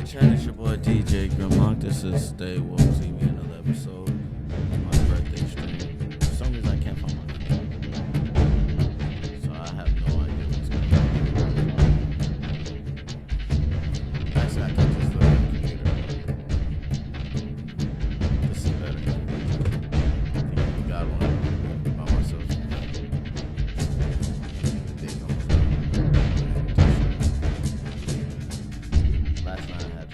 Chat, it's your boy DJ Grimlock. This is Stay Woke TV, another episode. It's my birthday stream. For some reason, I can't find my phone. So I have no idea what's going on. Actually, I can just look at the computer. This is better. I think we got one by myself. The day's almost done. Last night I had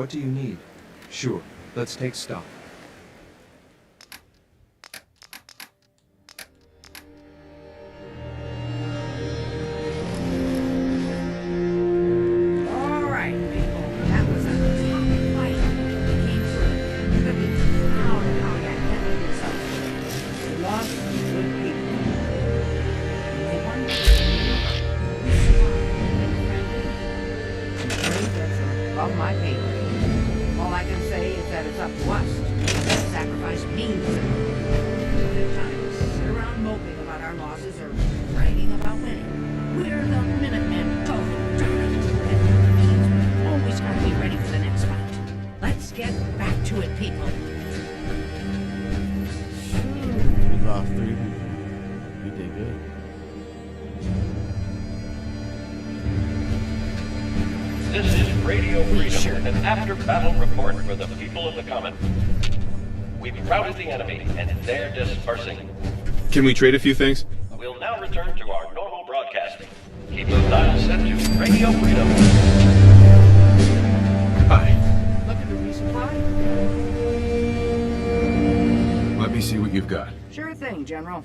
What do you need? Sure, let's take stock. Alright, people. That was a tough fight. We came through. You're gonna be proud of how you handled yourself. We lost some good people. Anyone? You survived, my friend. That's above my pay grade. All I can say is that it's up to us to make that sacrifice mean something. Other times, sit around moping about our losses or bragging about winning. We're the Minutemen going darn. And that means we've always got to be ready for the next fight. Let's get back to it, people. We lost 3 people. We did good. This is Radio Freedom, an after-battle report for the people of the Comet. We've routed the enemy, and they're dispersing. Can we trade a few things? We'll now return to our normal broadcasting. Keep those dials set to Radio Freedom. Hi. Looking to resupply? Let me see what you've got. Sure thing, General.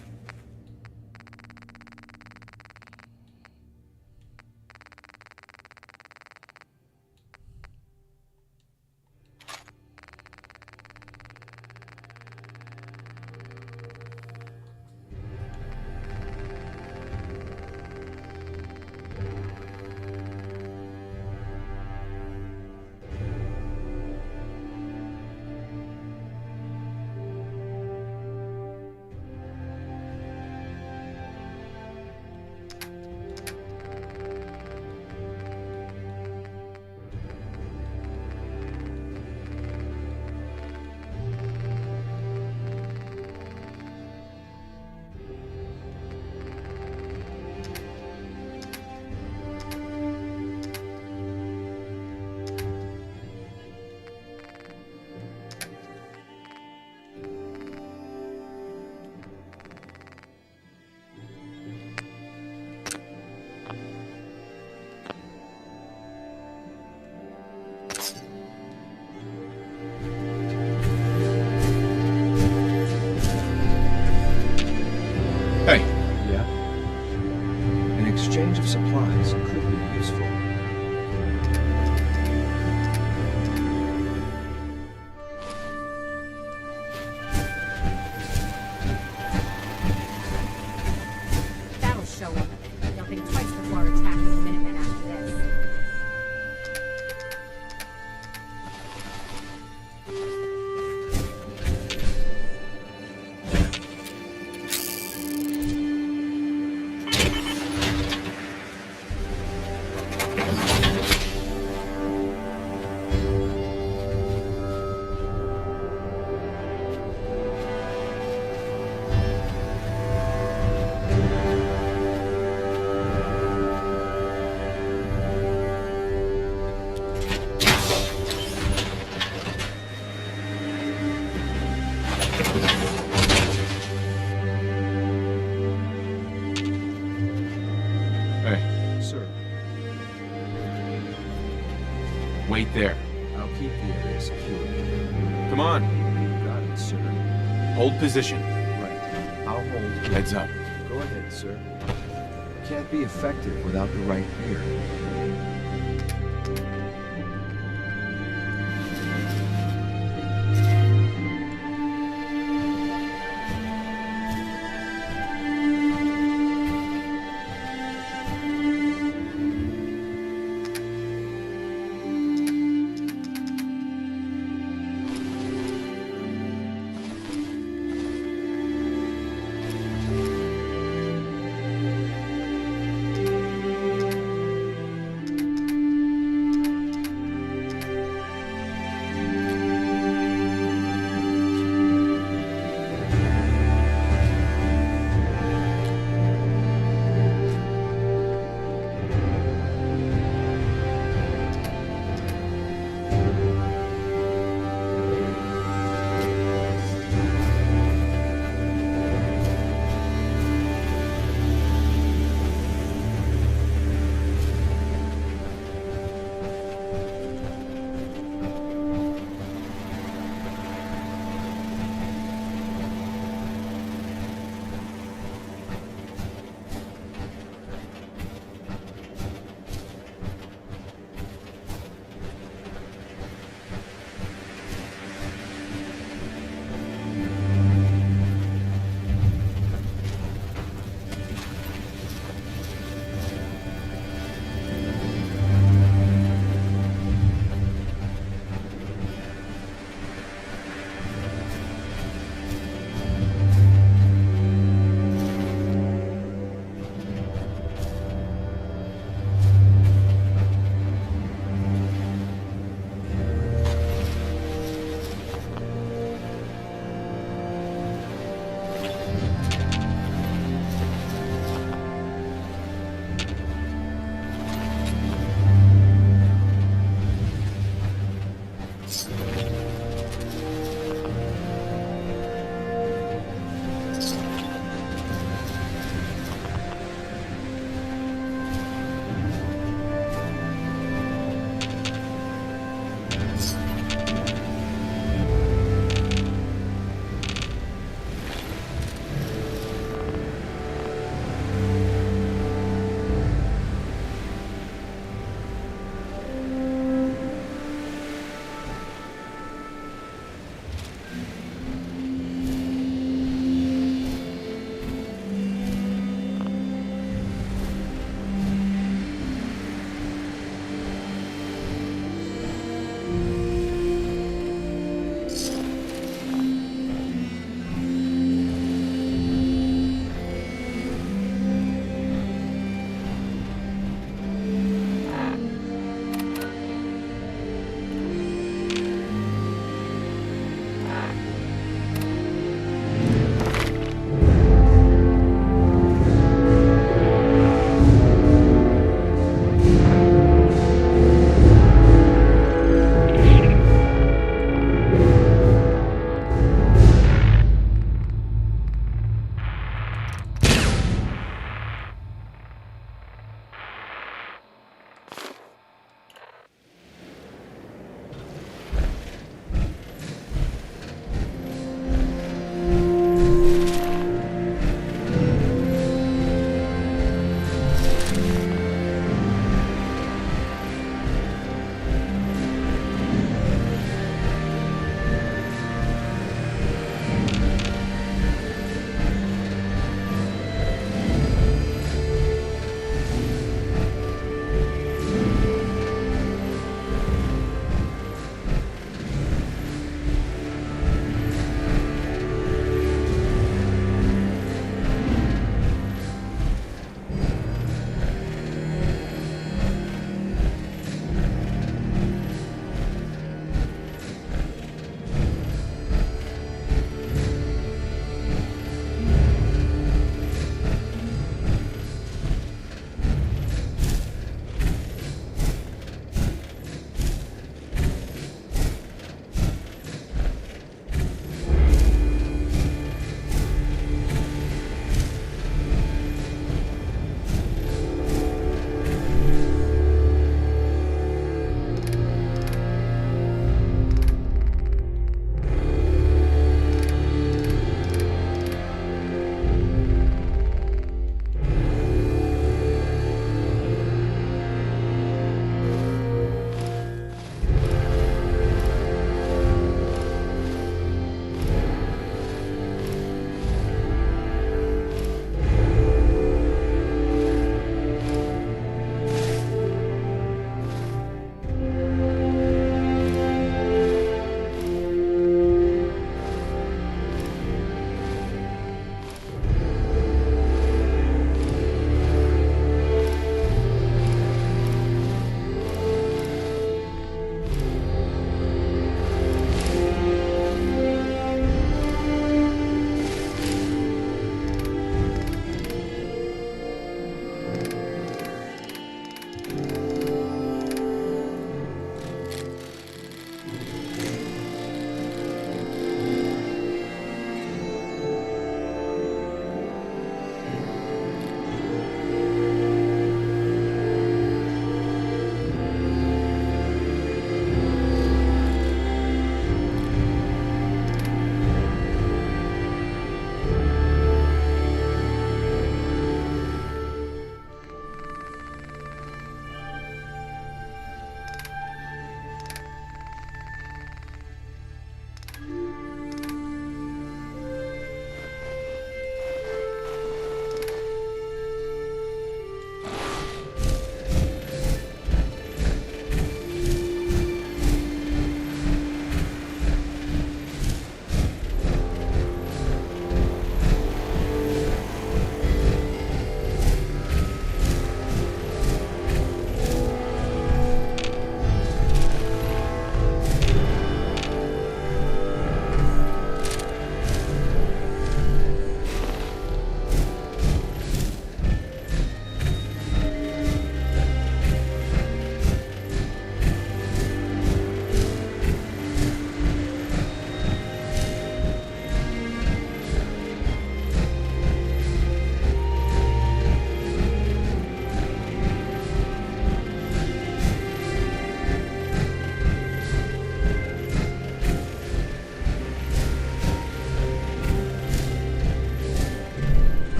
Hey. Yeah? An exchange of supplies could be useful. That'll show them. They'll think twice before attacking the Minutemen after this. Hey. Sir, Wait there. I'll keep the area secure. Come on. You got it, sir. Hold position. Right. I'll hold. Heads up. Go ahead, sir. Can't be effective without the right ear.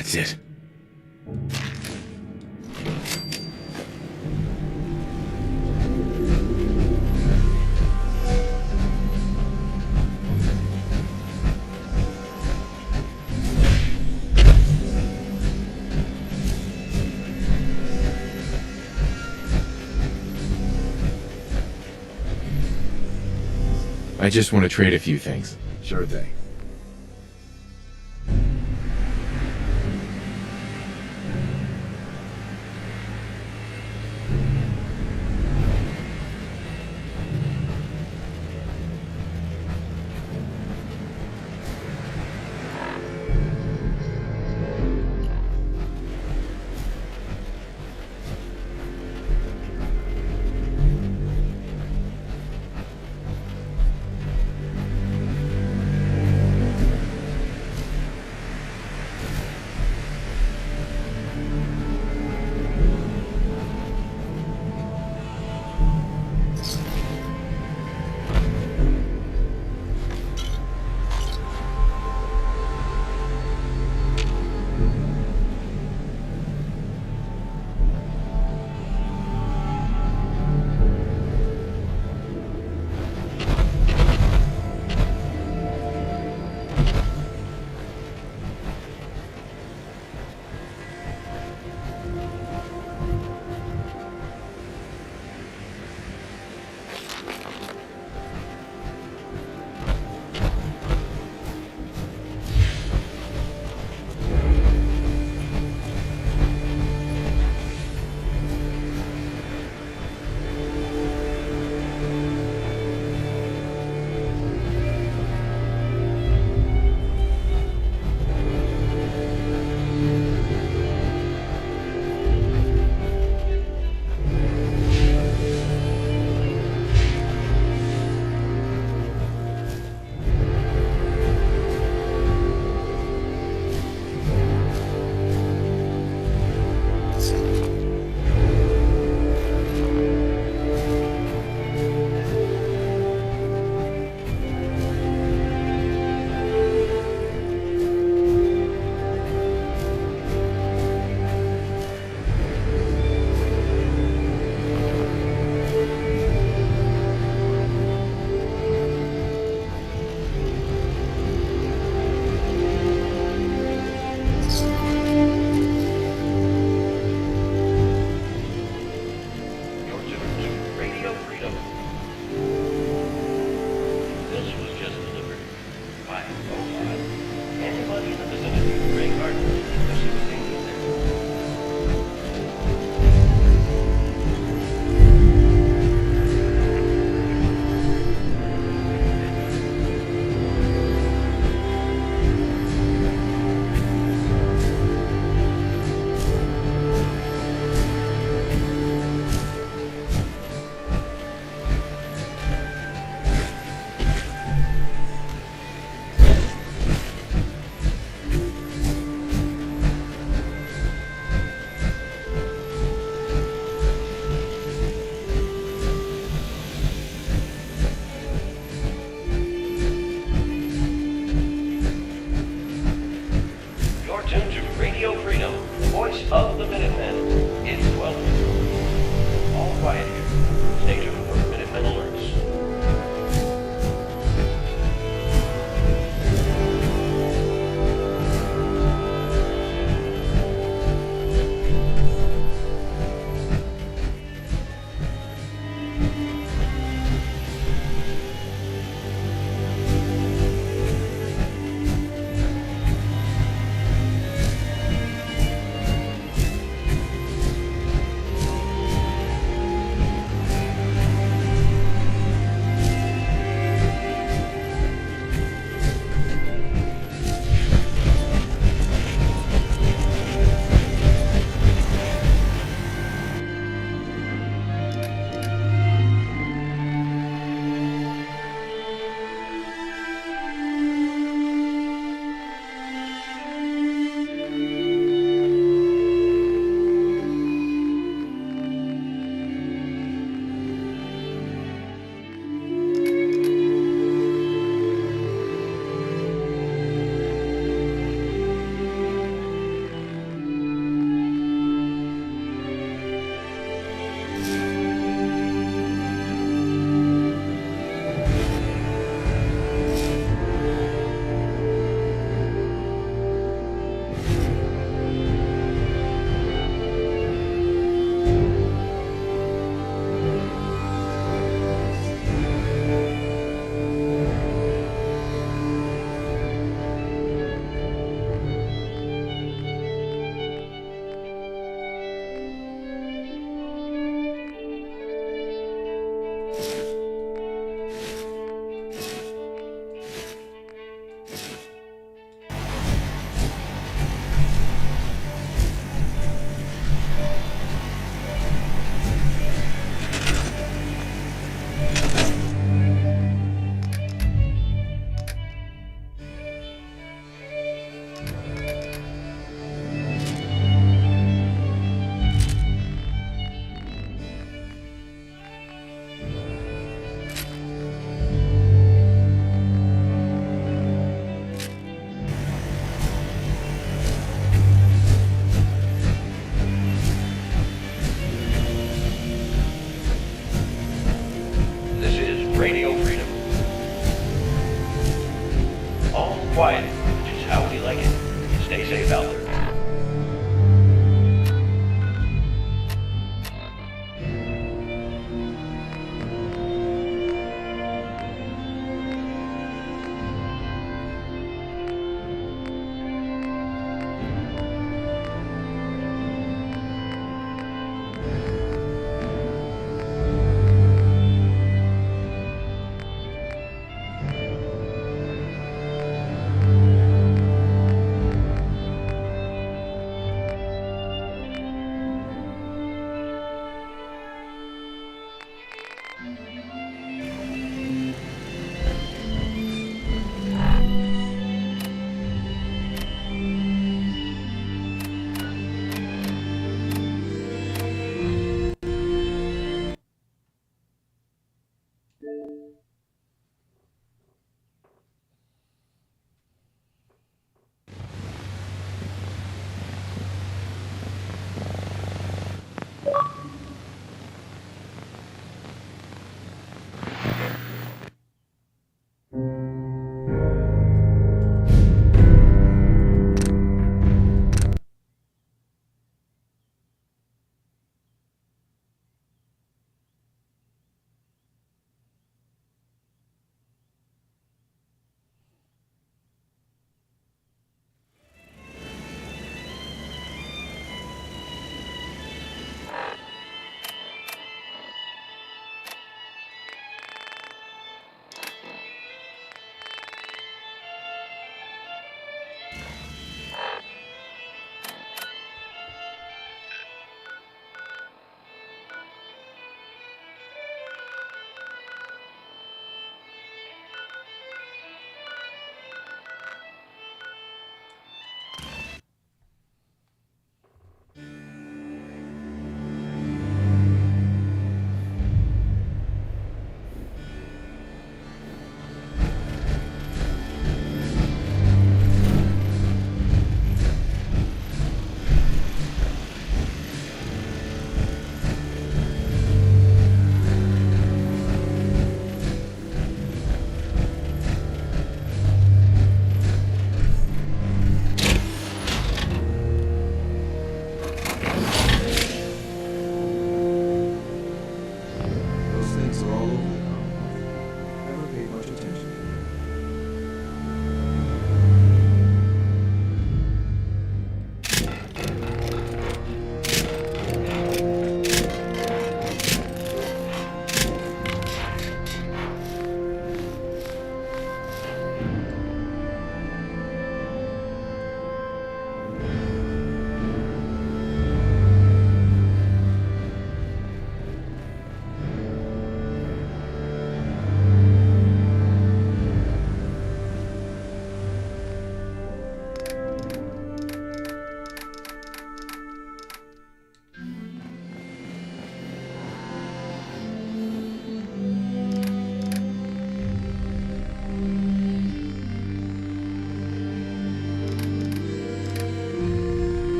That's it. I just want to trade a few things. Sure thing.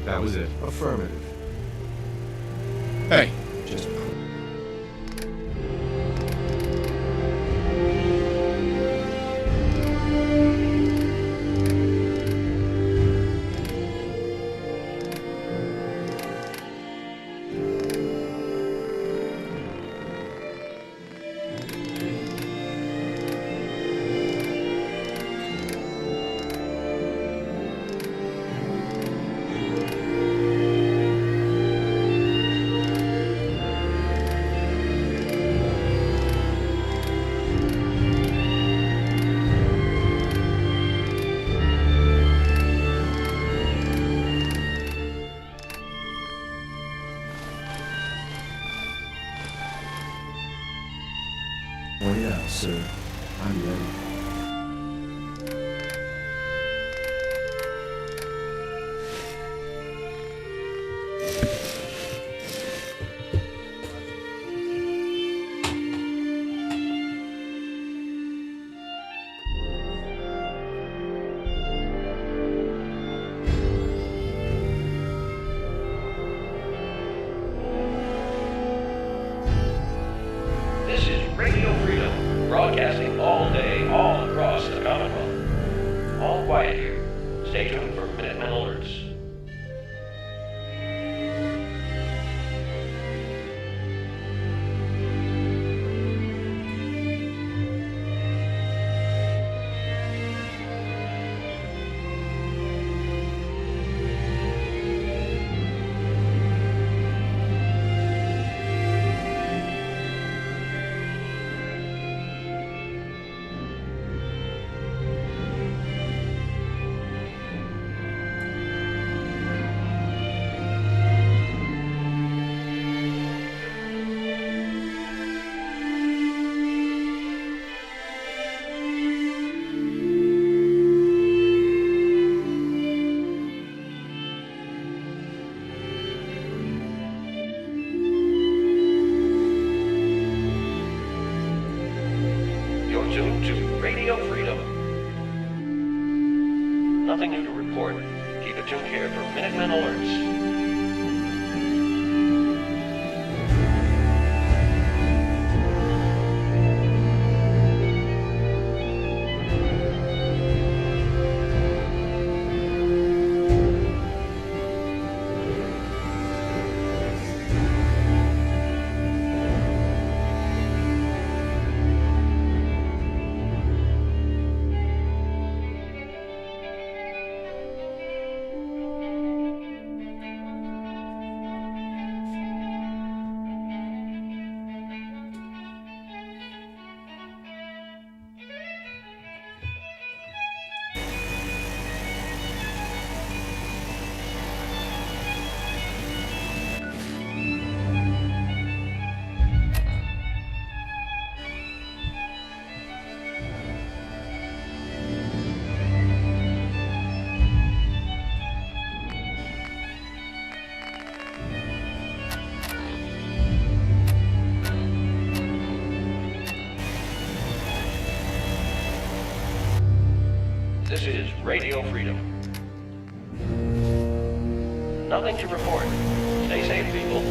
That was it. Affirmative. Hey, Just Oh yeah, sir. I'm ready. This is Radio Freedom, broadcasting all day, all across the Commonwealth. All quiet here. Stay tuned for Minutemen alerts. You're tuned to Radio Freedom. Nothing new to report. Keep it tuned here for Minutemen alerts. This is Radio Freedom. Nothing to report. Stay safe, people.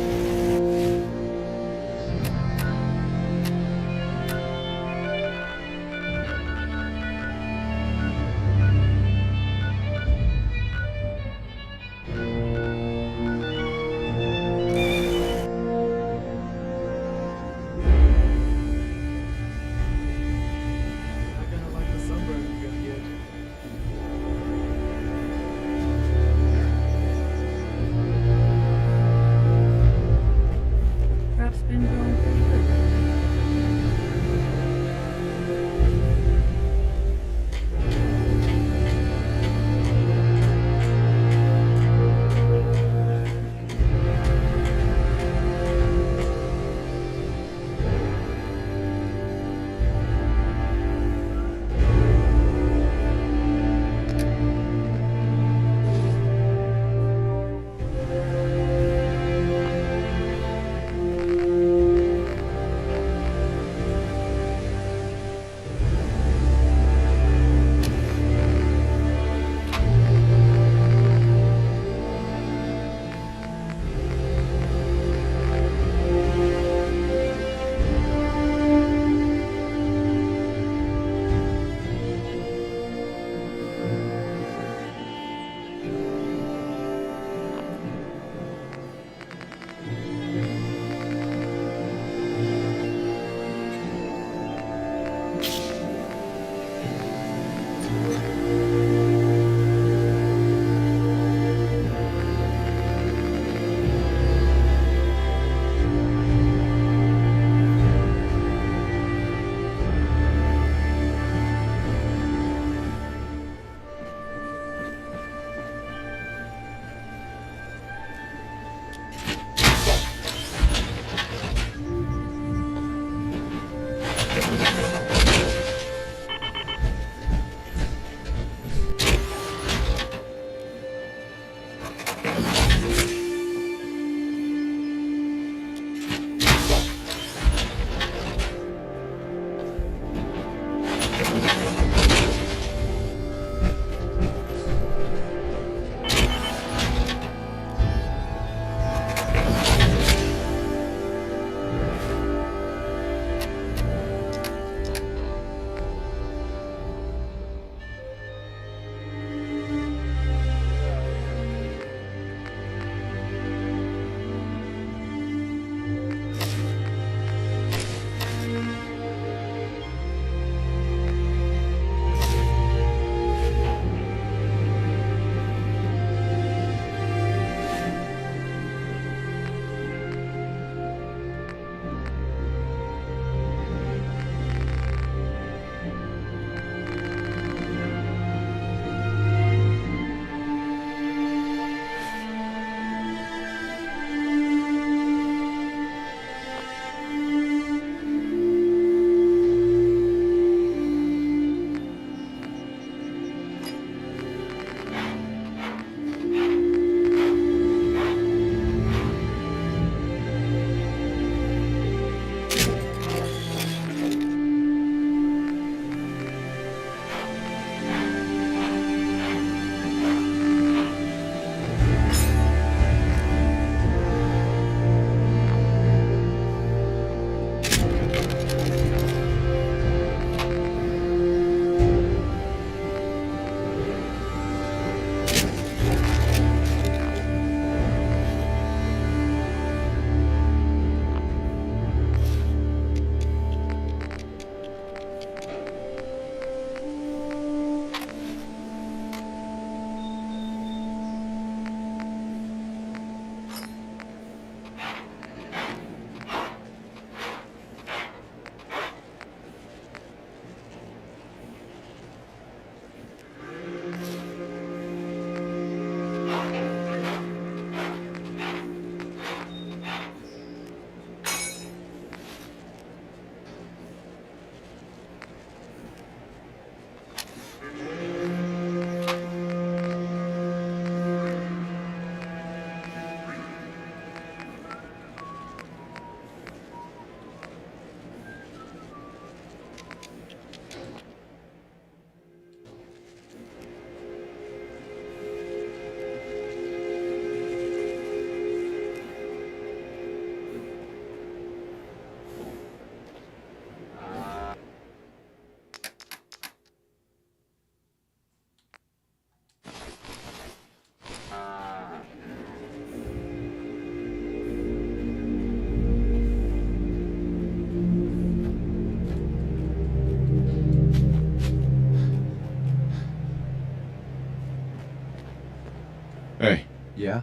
Hey, Yeah?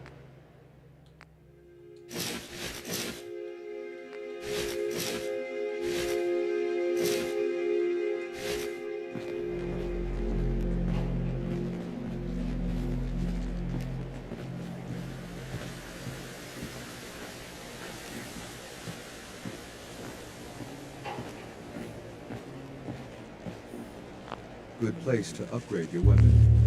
Good place to upgrade your weapon.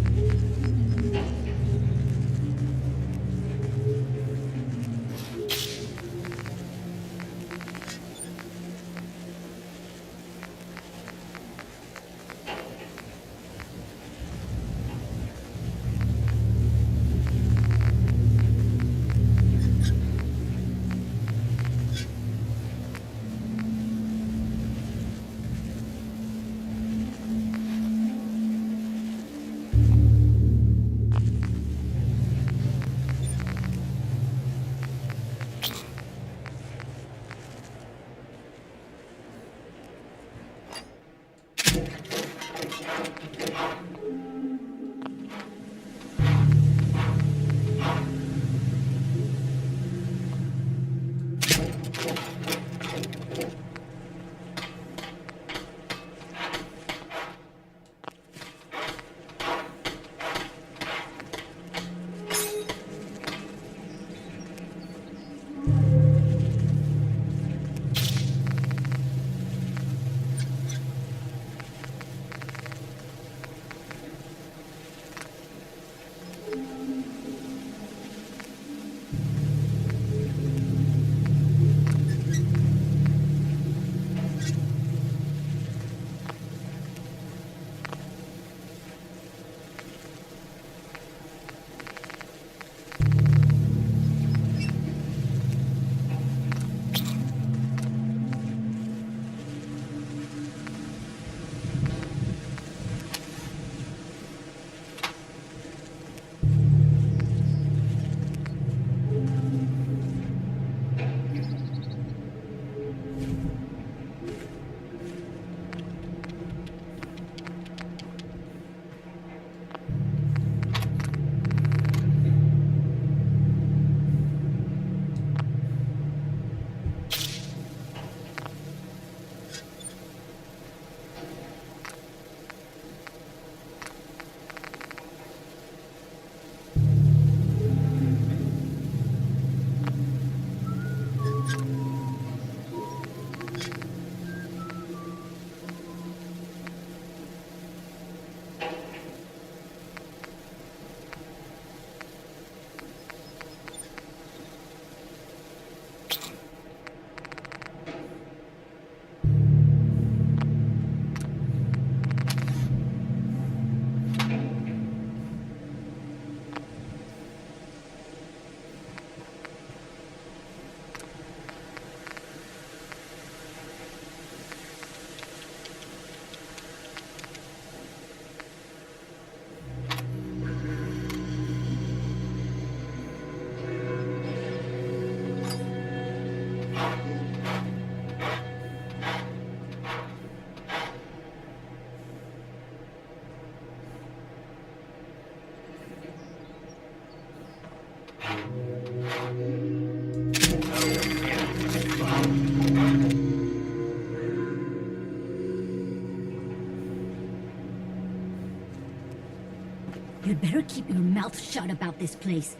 You'd better keep your mouth shut about this place.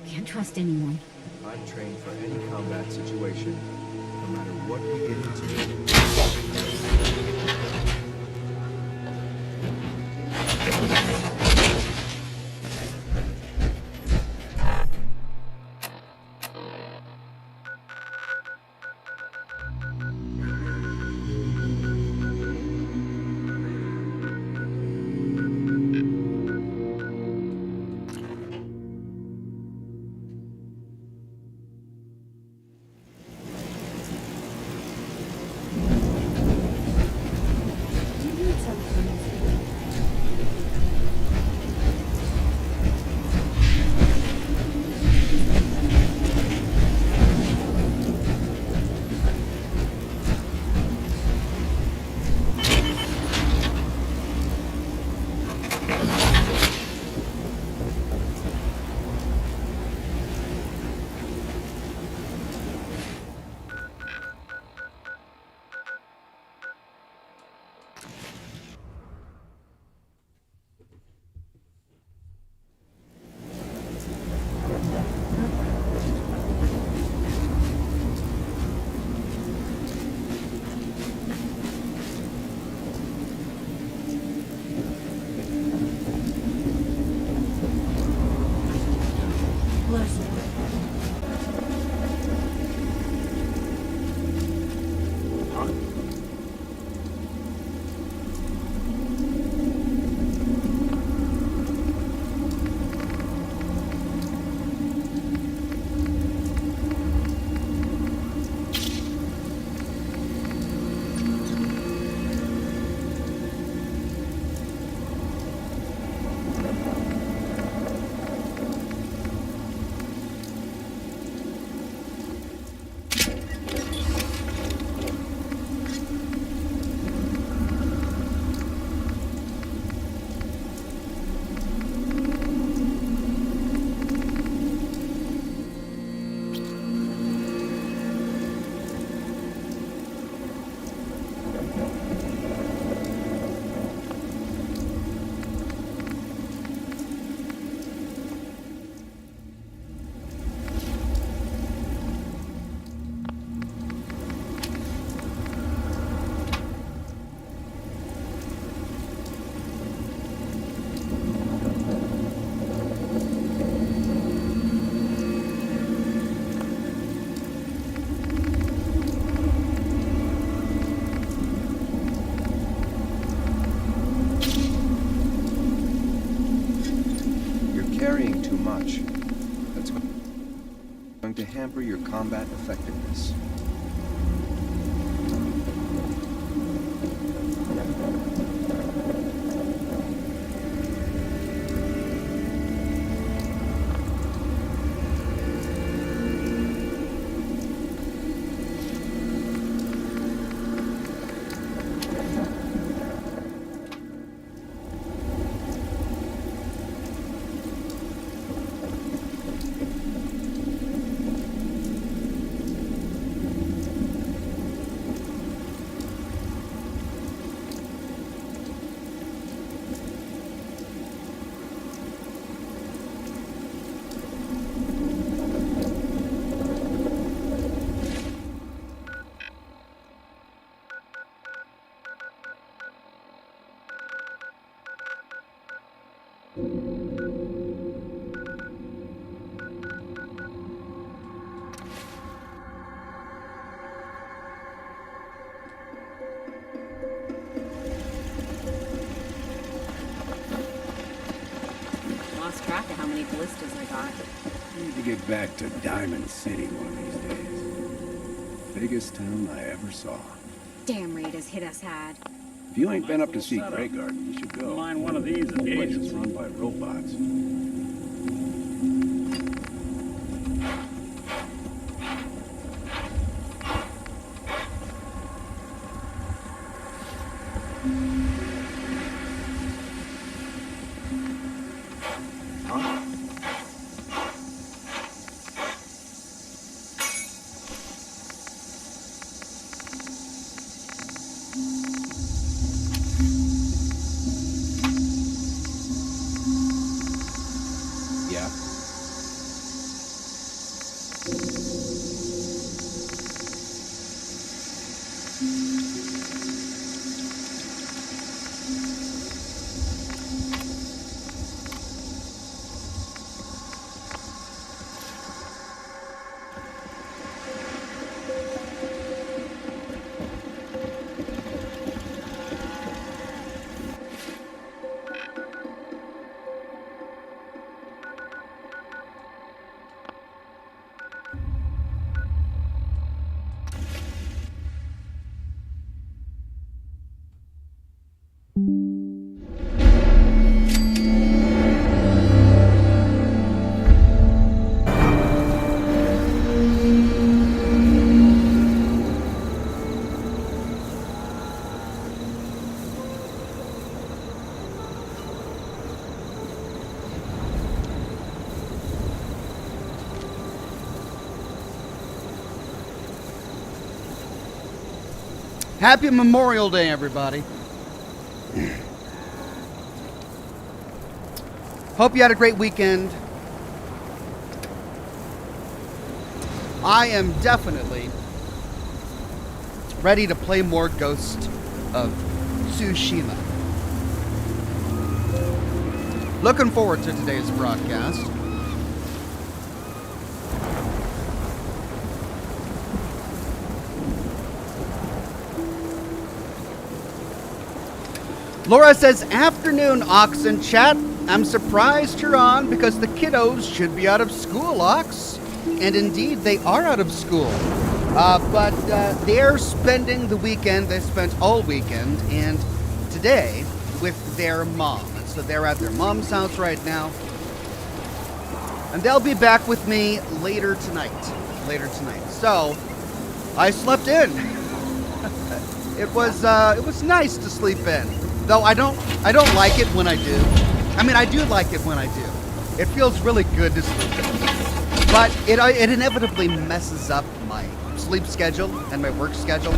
Can't trust anyone. I'm trained for any combat situation, no matter what we get into. Bless you. Huh? Carrying too much. That's going to hamper your combat effectiveness. Lost track of how many ballistas I got. Need to get back to Diamond City one of these days. Biggest town I ever saw. Damn raiders hit us hard. If you ain't been up to see Grey Garden, you should go. Line one of these at The the place is agency. run by robots. Yeah. Happy Memorial Day, everybody. Hope you had a great weekend. I am definitely ready to play more Ghost of Tsushima. Looking forward to today's broadcast. Laura says, afternoon, Ox and chat. I'm surprised you're on because the kiddos should be out of school, Ox. And indeed, they are out of school. But they're spending the weekend. They spent all weekend and today with their mom. And so they're at their mom's house right now. And they'll be back with me later tonight. So I slept in. It was nice to sleep in. Though I don't like it when I do. I mean, I do like it when I do. It feels really good to sleep in. But it inevitably messes up my sleep schedule and my work schedule.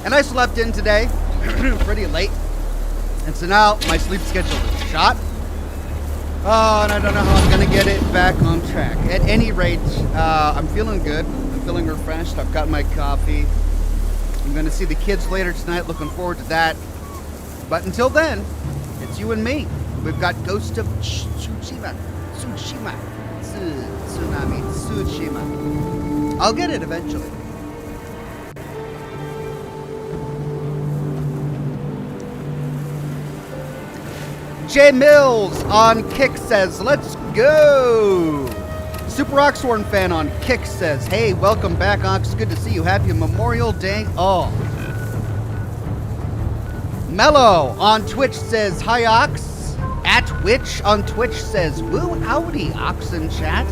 And I slept in today pretty late. And so now my sleep schedule is shot. Oh, and I don't know how I'm going to get it back on track. At any rate, I'm feeling good. I'm feeling refreshed. I've got my coffee. I'm going to see the kids later tonight. Looking forward to that. But until then, it's you and me. We've got Ghost of Tsushima. I'll get it eventually. Jay Mills on Kick says, let's go. Super Oxhorn fan on Kick says, hey, welcome back, Ox. Good to see you. Happy Memorial Day all. Mello on Twitch says, hi, Ox. At Witch on Twitch says, woo, howdy, Ox in chat.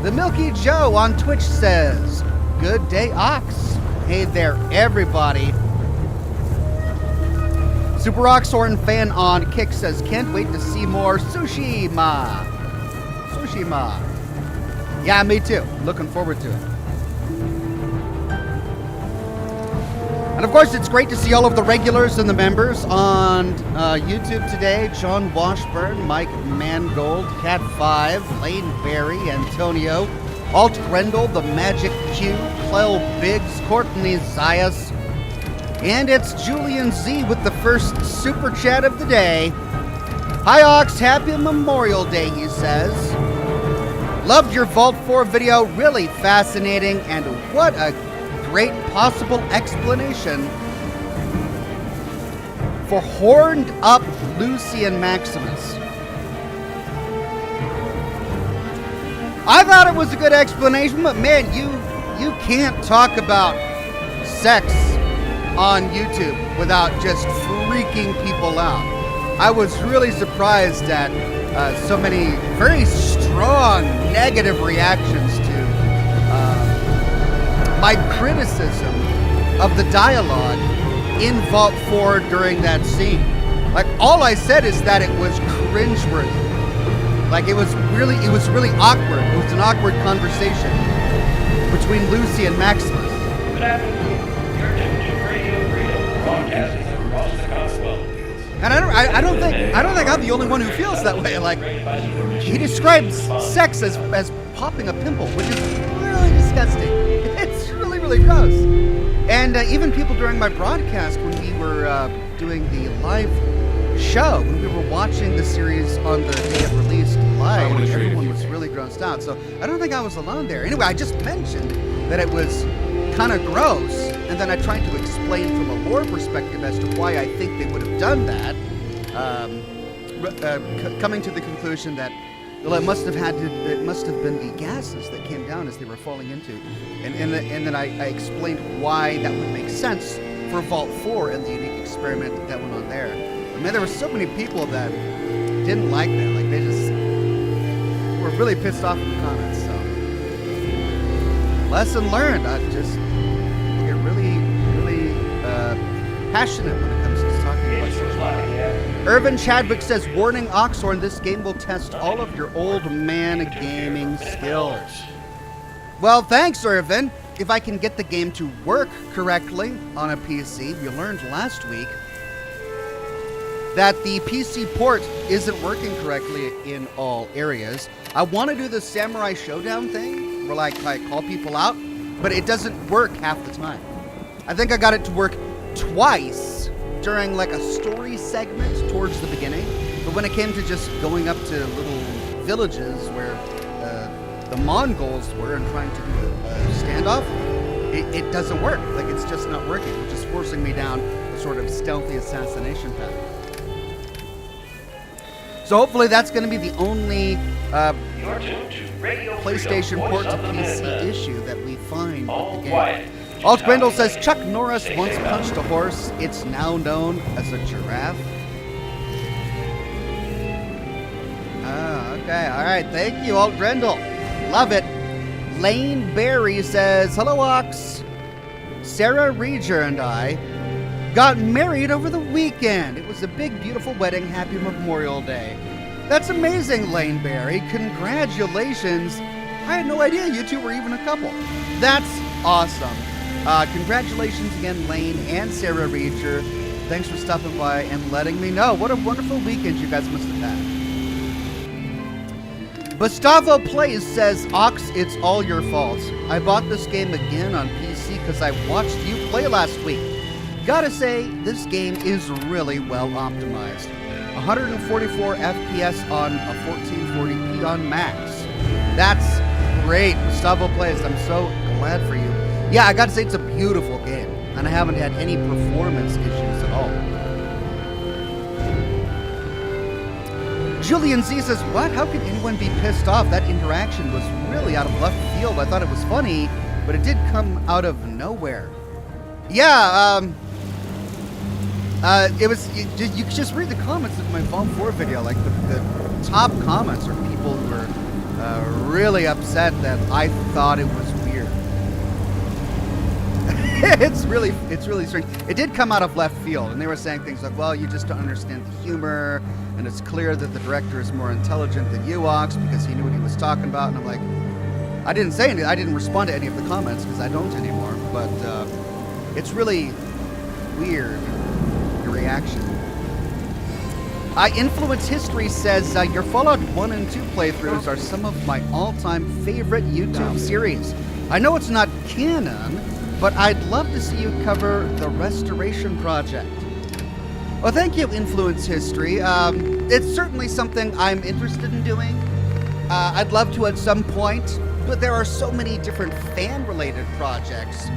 The Milky Joe on Twitch says, good day, Ox. Hey there, everybody. Super Oxhorn fan on Kick says, can't wait to see more Tsushima. Yeah, me too. Looking forward to it. And of course, it's great to see all of the regulars and the members on YouTube today. John Washburn, Mike Mangold, Cat5, Lane Berry, Antonio, Alt Grendel, The Magic Q, Clell Biggs, Courtney Zayas, and it's Julian Z with the first super chat of the day. Hi, Ox. Happy Memorial Day, he says. Loved your Vault 4 video. Really fascinating. And what a great possible explanation for horned up Lucian Maximus. I thought it was a good explanation, but man, you can't talk about sex on YouTube without just freaking people out. I was really surprised at so many very strong negative reactions to my criticism of the dialogue in Vault 4 during that scene. Like, all I said is that it was cringeworthy. Like, it was really awkward. It was an awkward conversation between Lucy and Maximus. Good afternoon. You're tuned to Radio Freedom, broadcasting across the Commonwealth. And I don't think I'm the only one who feels that way. Like, he describes sex as popping a pimple, which is really disgusting. It's really gross. And even people during my broadcast, when we were doing the live show, when we were watching the series on the day it released live, everyone was really grossed out. So I don't think I was alone there. Anyway, I just mentioned that it was kind of gross, and then I tried to explain from a lore perspective as to why I think they would have done that, coming to the conclusion that, well, it must have been the gases that came down as they were falling into, and then I explained why that would make sense for Vault 4 and the unique experiment that went on there. I mean, there were so many people that didn't like that. Like, they just were really pissed off in the comments. So, lesson learned. I just get really passionate when it comes to talking about such. Irvin Chadwick says, warning, Oxhorn, this game will test all of your old man gaming skills. Well, thanks, Irvin. If I can get the game to work correctly on a PC, we learned last week that the PC port isn't working correctly in all areas. I want to do the Samurai Showdown thing, where like I call people out, but it doesn't work half the time. I think I got it to work twice during like a story segment towards the beginning, but when it came to just going up to little villages where the Mongols were and trying to do a standoff, it doesn't work. Like, it's just not working, which is forcing me down a sort of stealthy assassination path. So hopefully that's going to be the only You're tuned to Radio PlayStation Freedom, port to voice of the PC Midwest. issue that we find All with the game. quiet. Alt Grindle says Chuck Norris Stay once safe, punched a pal. horse. It's now known as a giraffe. Ah, okay. All right. Thank you, Alt Grindle. Love it. Lane Berry says, hello, Ox. Sarah Reger and I got married over the weekend. It was a big, beautiful wedding. Happy Memorial Day. That's amazing, Lane Berry. Congratulations. I had no idea you two were even a couple. That's awesome. Congratulations again, Lane and Sarah Reacher. Thanks for stopping by and letting me know. What a wonderful weekend you guys must have had. Gustavo Plays says, Ox, it's all your fault. I bought this game again on PC because I watched you play last week. Gotta say, this game is really well optimized. 144 FPS on a 1440p on max. That's great, Gustavo Plays. I'm so glad for you. Yeah, I gotta say, it's a beautiful game, and I haven't had any performance issues at all. Julian Z says, what? How could anyone be pissed off? That interaction was really out of left field. I thought it was funny, but it did come out of nowhere. Yeah, it was, you could just read the comments of my Vault 4 video. Like, the top comments are people who were really upset that I thought it was weird. It's really strange. It did come out of left field, and they were saying things like, well, you just don't understand the humor, and it's clear that the director is more intelligent than you, Ox, because he knew what he was talking about. And I'm like, I didn't say anything. I didn't respond to any of the comments because I don't anymore. But it's really weird, your reaction. Influence History says, your Fallout 1 and 2 playthroughs are some of my all-time favorite YouTube series. I know it's not canon, but I'd love to see you cover the Restoration Project. Well, thank you, Influence History. It's certainly something I'm interested in doing. I'd love to at some point, but there are so many different fan-related projects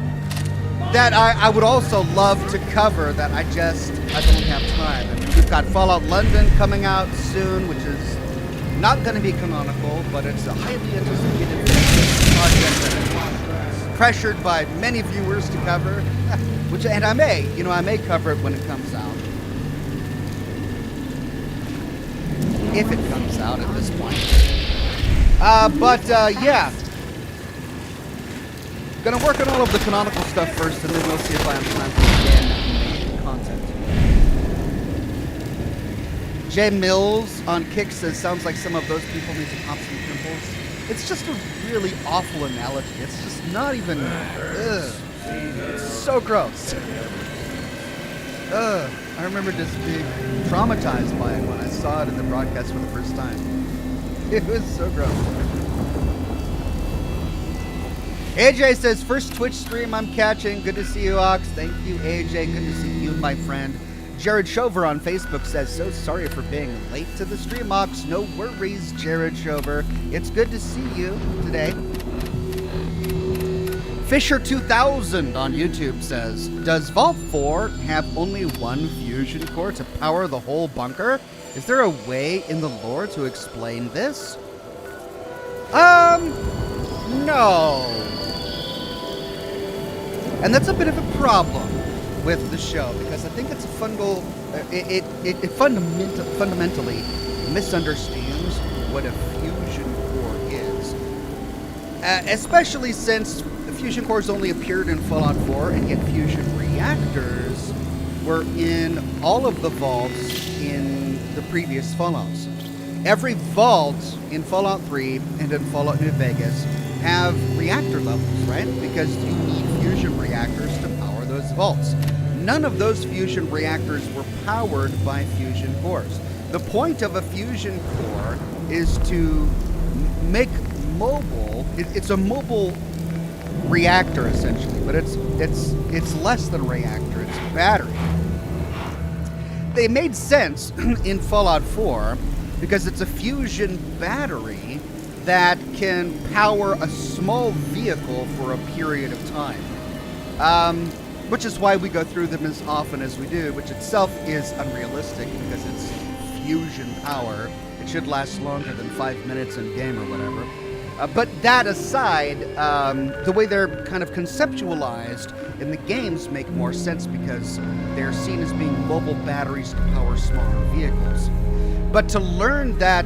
that I would also love to cover that I don't have time. I mean, we've got Fallout London coming out soon, which is not going to be canonical, but it's a highly anticipated project that I'm pressured by many viewers to cover, and I may cover it when it comes out. If it comes out at this point. Yeah. Gonna work on all of the canonical stuff first, and then we'll see if I have time for fan content. Jay Mills on Kick says, sounds like some of those people need to pop some pimples. It's just a really awful analogy. It's just not even... It's so gross. I remember just being traumatized by it when I saw it in the broadcast for the first time. It was so gross. AJ says, first Twitch stream I'm catching. Good to see you, Ox. Thank you, AJ. Good to see you, my friend. Jared Shover on Facebook says, so sorry for being late to the stream, Ox. No worries, Jared Shover. It's good to see you today. Fisher 2000 on YouTube says, does Vault 4 have only one fusion core to power the whole bunker? Is there a way in the lore to explain this? No. And that's a bit of a problem with the show, because I think it's a it fundamentally misunderstands what a fusion core is. Especially since the fusion cores only appeared in Fallout 4, and yet fusion reactors were in all of the vaults in the previous Fallouts. Every vault in Fallout 3 and in Fallout New Vegas have reactor levels, right? Because you need fusion reactors to power those vaults. None of those fusion reactors were powered by fusion cores. The point of a fusion core is to make mobile. It's a mobile reactor essentially, but it's less than a reactor. It's a battery. They made sense in Fallout 4 because it's a fusion battery that can power a small vehicle for a period of time. Which is why we go through them as often as we do, which itself is unrealistic because it's fusion power it should last longer than 5 minutes in game or whatever. But that aside, the way they're kind of conceptualized in the games make more sense because they're seen as being mobile batteries to power smaller vehicles. But to learn that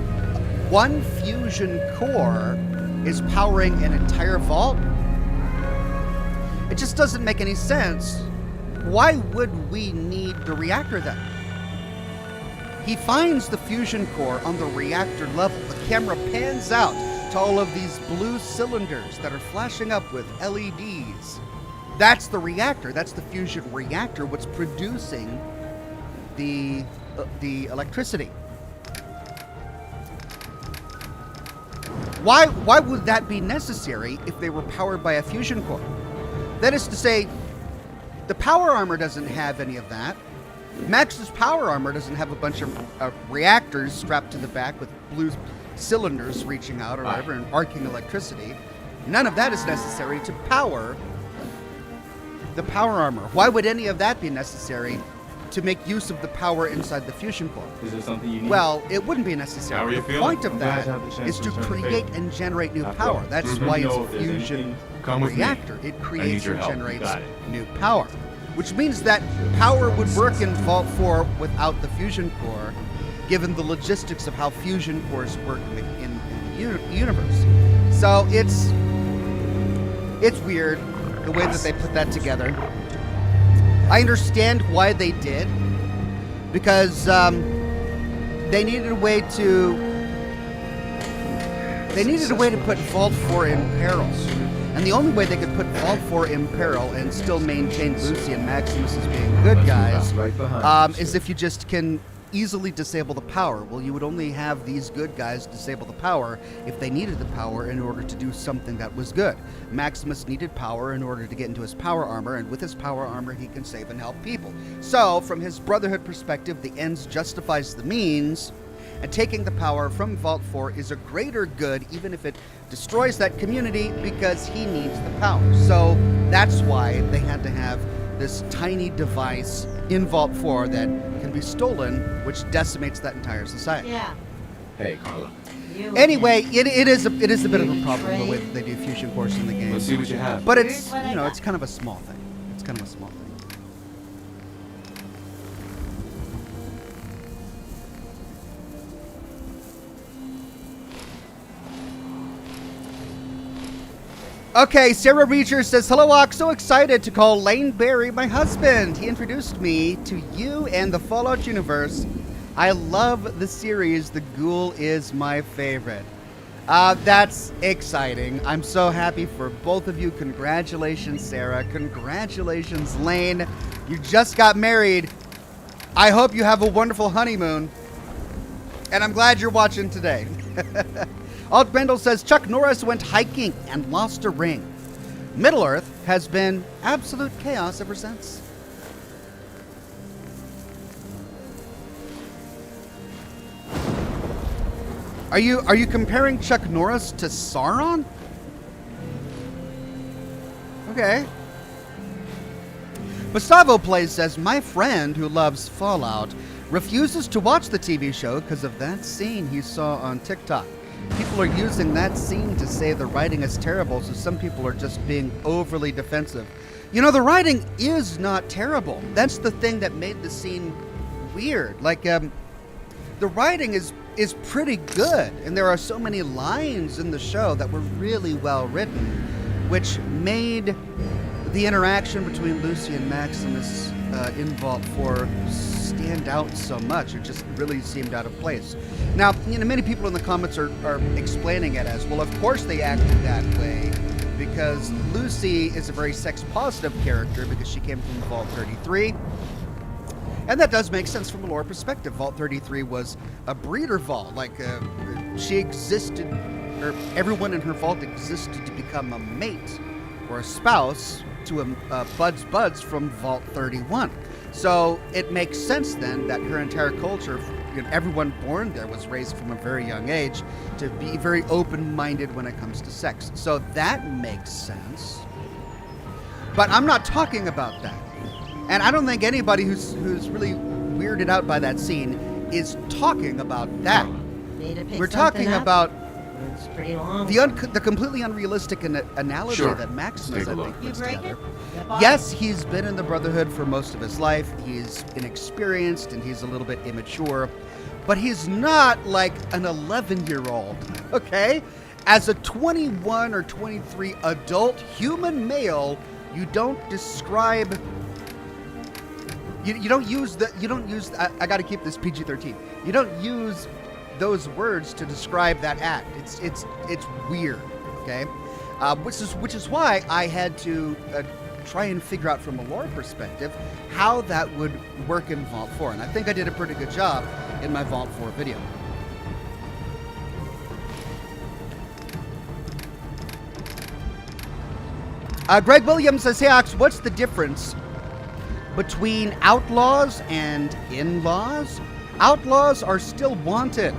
one fusion core is powering an entire vault, it just doesn't make any sense. Why would we need the reactor then? He finds the fusion core on the reactor level. The camera pans out to all of these blue cylinders that are flashing up with LEDs. That's the reactor. That's the fusion reactor, what's producing the electricity. Why would that be necessary if they were powered by a fusion core? That is to say, the power armor doesn't have any of that. Max's power armor doesn't have a bunch of reactors strapped to the back with blue cylinders reaching out or whatever and arcing electricity. None of that is necessary to power the power armor. Why would any of that be necessary to make use of the power inside the fusion core? Is there something you need? Well, it wouldn't be necessary. How are you The feeling? point of I'm glad that to have the chance is to to return the create favor. and generate new After all, power. That's mhm. why You it's know a if there's fusion anything, come with me. reactor. It creates your and help. generates Got it. new power. Which means that power would work in Vault 4 without the fusion core, given the logistics of how fusion cores work in the universe. So it's weird the way that they put that together. I understand why they did, because they needed a way to put Vault 4 in peril. And the only way they could put Vault 4 in peril and still maintain Lucy and Maximus as being good guys is if you just can easily disable the power. Well, you would only have these good guys disable the power if they needed the power in order to do something that was good. Maximus needed power in order to get into his power armor, and with his power armor he can save and help people. So, from his Brotherhood perspective, the ends justifies the means, and taking the power from Vault 4 is a greater good even if it destroys that community because he needs the power. So that's why they had to have this tiny device in Vault 4 that can be stolen, which decimates that entire society. Yeah. Hey, Carla. Anyway, it is a bit of a problem the way that they do fusion cores in the game. Let's see what you have. But it's, you know, it's kind of a small thing. It's kind of a small thing. Okay, Sarah Reacher says, "Hello, Ox. So excited to call Lane Barry my husband. He introduced me to you and the Fallout universe. I love the series. The Ghoul is my favorite." That's exciting. I'm so happy for both of you. Congratulations, Sarah. Congratulations, Lane. You just got married. I hope you have a wonderful honeymoon. And I'm glad you're watching today. Alt Brendel says, Chuck Norris went hiking and lost a ring. Middle-earth has been absolute chaos ever since. Are you comparing Chuck Norris to Sauron? Okay. Gustavo Plays says, my friend who loves Fallout refuses to watch the TV show because of that scene he saw on TikTok. People are using that scene to say the writing is terrible, so some people are just being overly defensive. You know, the writing is not terrible. That's the thing that made the scene weird. Like, the writing is pretty good, and there are so many lines in the show that were really well written, which made the interaction between Lucy and Maximus in Vault 4 stand out so much. It just really seemed out of place. Now, you know, many people in the comments are explaining it as, well, of course they acted that way because Lucy is a very sex-positive character because she came from Vault 33. And that does make sense from a lore perspective. Vault 33 was a breeder vault. Like, she existed, or everyone in her vault existed to become a mate or a spouse to a Buds from Vault 31. So it makes sense then that her entire culture, you know, everyone born there was raised from a very young age to be very open-minded when it comes to sex. So that makes sense. But I'm not talking about that. And I don't think anybody who's really weirded out by that scene is talking about that. Need to pick We're something talking up? about It's pretty long. the completely unrealistic analogy Sure. that Maximus, Let's take I a think, look. You puts break together. it? Yep, Yes, he's been in the Brotherhood for most of his life. He's inexperienced and he's a little bit immature, but he's not like an 11-year-old, okay? As a 21 or 23 adult human male, you don't describe. You don't use I got to keep this PG-13. You don't use those words to describe that act. It's weird, okay? Which is why I had to try and figure out from a lore perspective how that would work in Vault 4, and I think I did a pretty good job in my Vault 4 video. Greg Williams says, "Hey Ox, what's the difference between outlaws and in-laws? Outlaws are still wanted."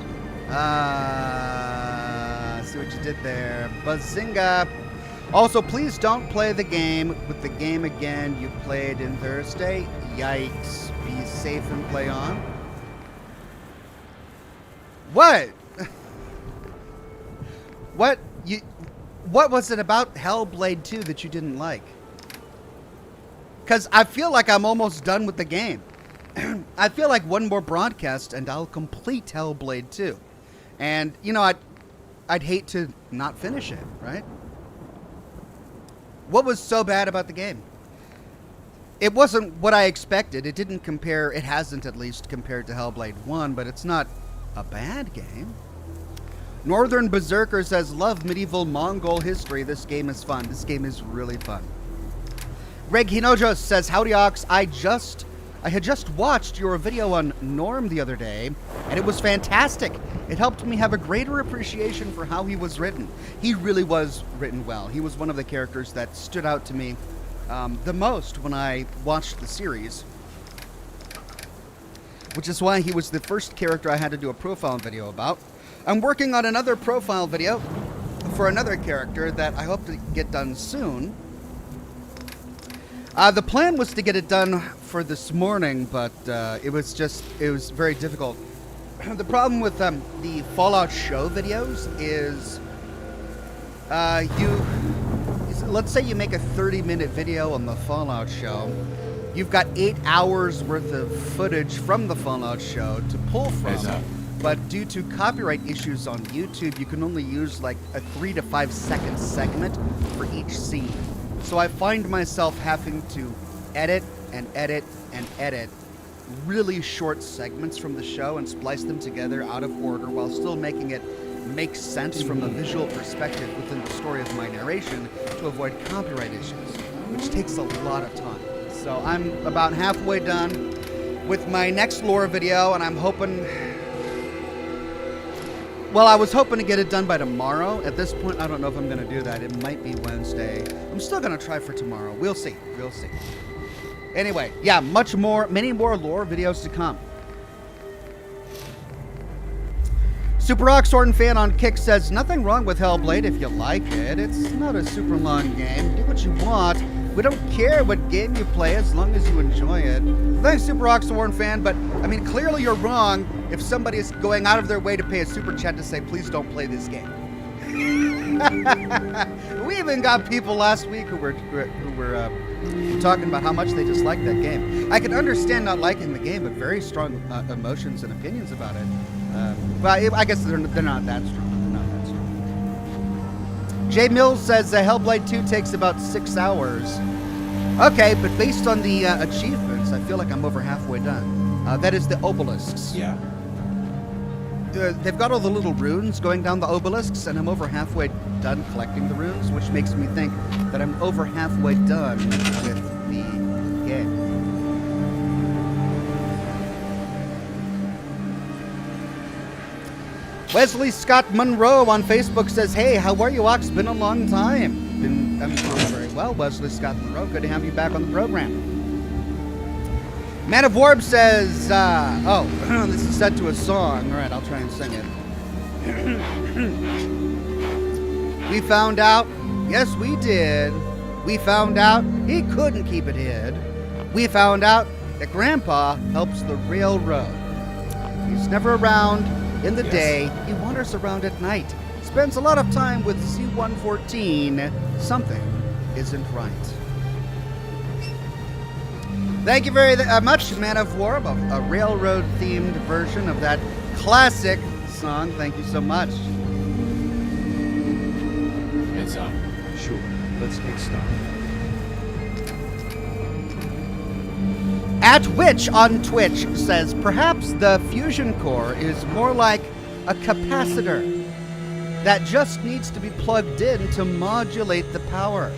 See what you did there. Bazinga. Also, please don't play the game with the game again you played in Thursday. Yikes. Be safe and play on. What? What was it about Hellblade 2 that you didn't like? Because I feel like I'm almost done with the game. I feel like one more broadcast and I'll complete Hellblade 2. And, you know, I'd hate to not finish it, right? What was so bad about the game? It wasn't what I expected. It didn't compare, it hasn't at least compared to Hellblade 1, but it's not a bad game. Northern Berserker says, "Love medieval Mongol history. This game is fun." This game is really fun. Greg Hinojo says, "Howdy Ox, I had just watched your video on Norm the other day, and it was fantastic. It helped me have a greater appreciation for how he was written. He really was written well. He was one of the characters that stood out to me the most when I watched the series, which is why he was the first character I had to do a profile video about. I'm working on another profile video for another character that I hope to get done soon. The plan was to get it done for this morning, but it was very difficult. The problem with the Fallout show videos is let's say you make a 30-minute video on the Fallout show. You've got 8 hours worth of footage from the Fallout show to pull from. But due to copyright issues on YouTube, you can only use like a 3 to 5 second segment for each scene. So I find myself having to edit and edit and edit really short segments from the show and splice them together out of order while still making it make sense from a visual perspective within the story of my narration to avoid copyright issues, which takes a lot of time. So I'm about halfway done with my next lore video, and I'm hoping... Well, I was hoping to get it done by tomorrow. At this point, I don't know if I'm going to do that. It might be Wednesday. I'm still going to try for tomorrow. We'll see. We'll see. Anyway, yeah, many more lore videos to come. Super Rock Sword fan on Kick says, "Nothing wrong with Hellblade if you like it. It's not a super long game. Do what you want. We don't care what game you play as long as you enjoy it." Thanks, Super Rock Sword fan, but I mean, clearly you're wrong if somebody is going out of their way to pay a super chat to say, "Please don't play this game." We even got people last week who were talking about how much they disliked that game. I can understand not liking the game, but very strong emotions and opinions about it. Well, I guess they're not that strong. They're not that strong. Jay Mills says Hellblade 2 takes about 6 hours. Okay, but based on the achievements, I feel like I'm over halfway done. That is the obelisks. Yeah. They've got all the little runes going down the obelisks, and I'm over halfway done collecting the runes, which makes me think that I'm over halfway done with the game. Wesley Scott Monroe on Facebook says, "Hey, how are you, Ox? Been a long time." I'm doing very well, Wesley Scott Monroe. Good to have you back on the program. Man of Warb says, this is set to a song. All right, I'll try and sing it. We found out, yes we did, we found out he couldn't keep it hid. We found out that Grandpa helps the railroad. He's never around, in the day. He wanders around at night. Spends a lot of time with Z-114. Something isn't right. Thank you very much, Man of War, a railroad-themed version of that classic song. Thank you so much. It's up. Sure, let's make stock. At Witch on Twitch says, perhaps the fusion core is more like a capacitor that just needs to be plugged in to modulate the power.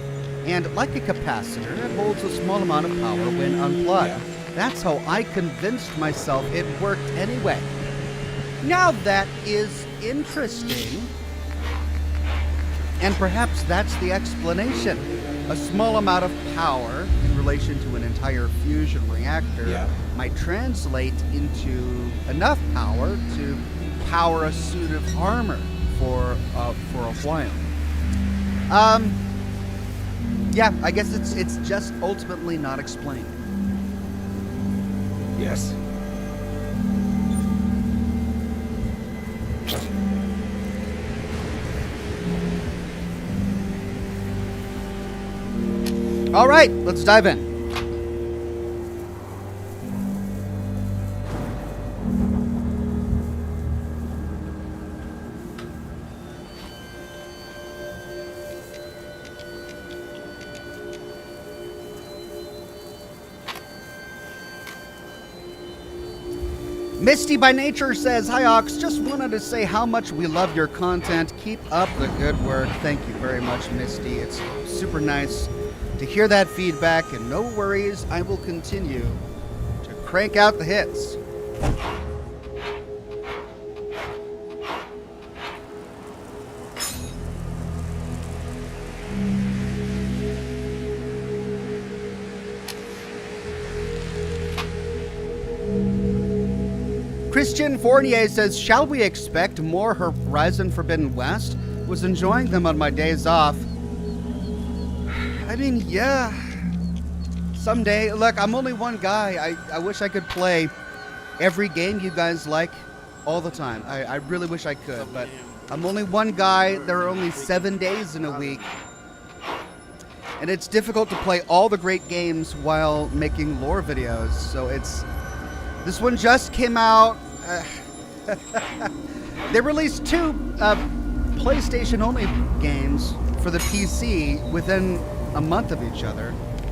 And like a capacitor, it holds a small amount of power when unplugged. Yeah. That's how I convinced myself it worked anyway. Now that is interesting. And perhaps that's the explanation. A small amount of power in relation to an entire fusion reactor might translate into enough power to power a suit of armor for a while. Yeah, I guess it's just ultimately not explained. Yes. All right, let's dive in. Misty by Nature says, "Hi Ox, just wanted to say how much we love your content. Keep up the good work." Thank you very much, Misty. It's super nice to hear that feedback, and no worries, I will continue to crank out the hits. Christian Fournier says, "Shall we expect more Horizon Forbidden West? Was enjoying them on my days off." I mean, yeah. Someday. Look, I'm only one guy. I wish I could play every game you guys like all the time. I really wish I could, but I'm only one guy. There are only 7 days in a week. And it's difficult to play all the great games while making lore videos. So this one just came out. They released 2 PlayStation-only games for the PC within a month of each other,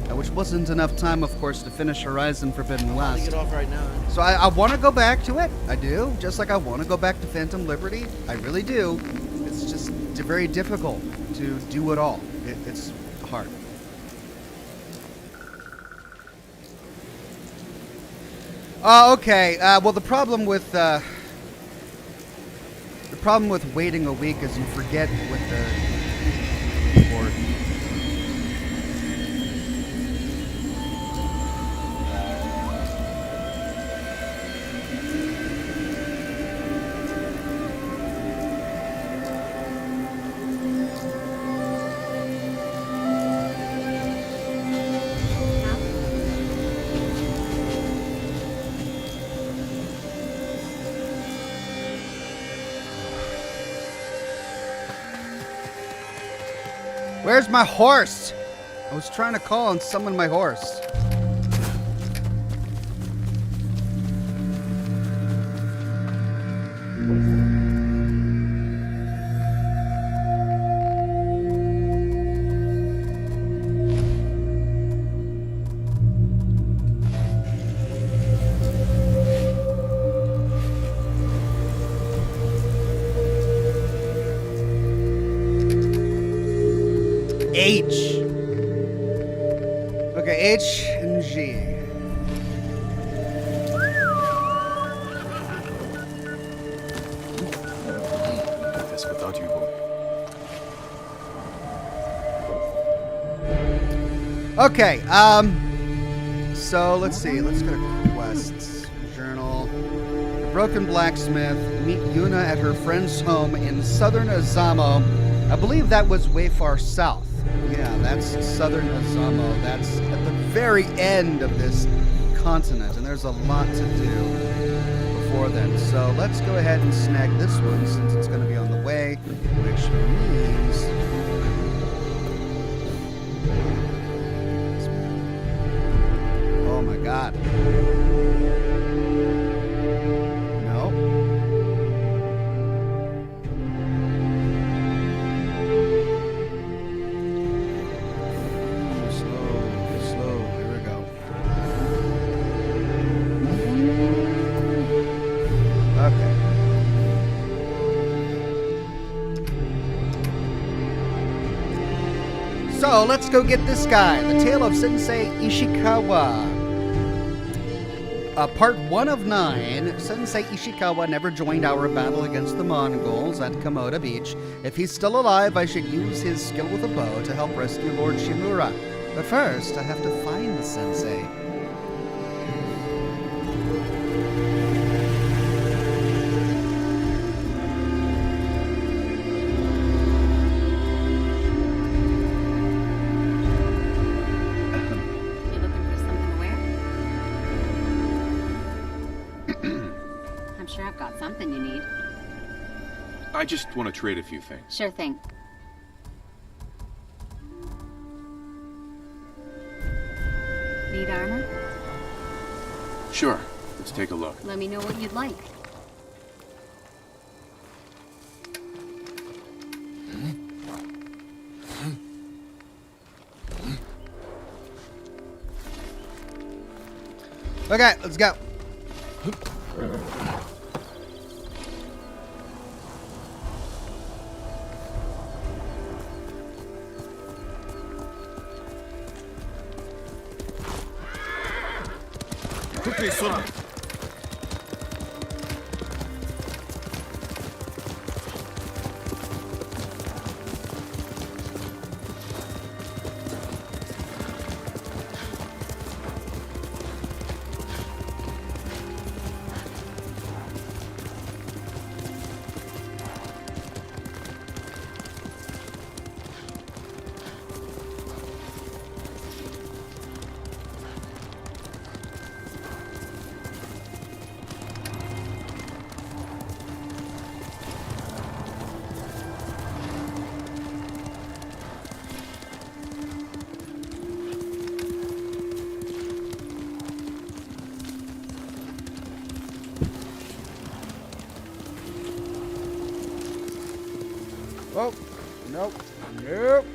which wasn't enough time, of course, to finish Horizon Forbidden West. Get off right now. So I want to go back to it. I do. Just like I want to go back to Phantom Liberty. I really do. It's just very difficult to do it all. It's hard. Okay. Well, the problem with waiting a week is you forget what the keyboard. Where's my horse? I was trying to call and summon my horse. H. Okay, H and G. This without you, boy. Okay, so let's see. Let's go to quests. Journal. The Broken Blacksmith. Meet Yuna at her friend's home in southern Azamo. I believe that was way far south. Yeah, that's southern Azamo. That's at the very end of this continent, and there's a lot to do before then. So let's go ahead and snag this one since it's going to be on the way, which means... Oh my god. No. Slow. Here we go. Okay. So let's go get this guy. The Tale of Sensei Ishikawa. Part 1 of 9. Sensei Ishikawa never joined our battle against the Mongols at Komoda Beach. If he's still alive, I should use his skill with a bow to help rescue Lord Shimura. But first, I have to find the sensei. You looking for something to wear? I'm sure I've got something you need. I just want to trade a few things. Sure thing. Need armor? Sure. Let's take a look. Let me know what you'd like. Okay, let's go. Quickly, Sora. Oh, nope. Nope.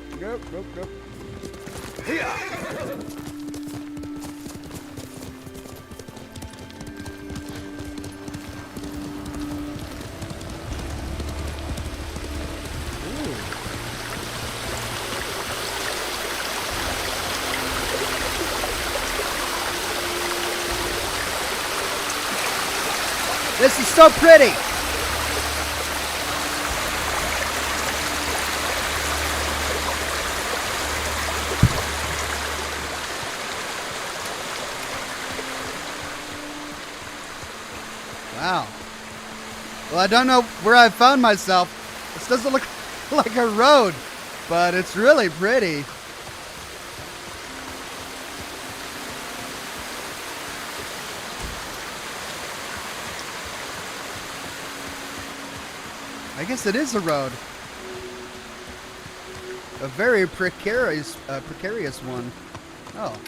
This is so pretty. Wow. Well, I don't know where I found myself. This doesn't look like a road, but it's really pretty. I guess it is a road. A very precarious one. Oh.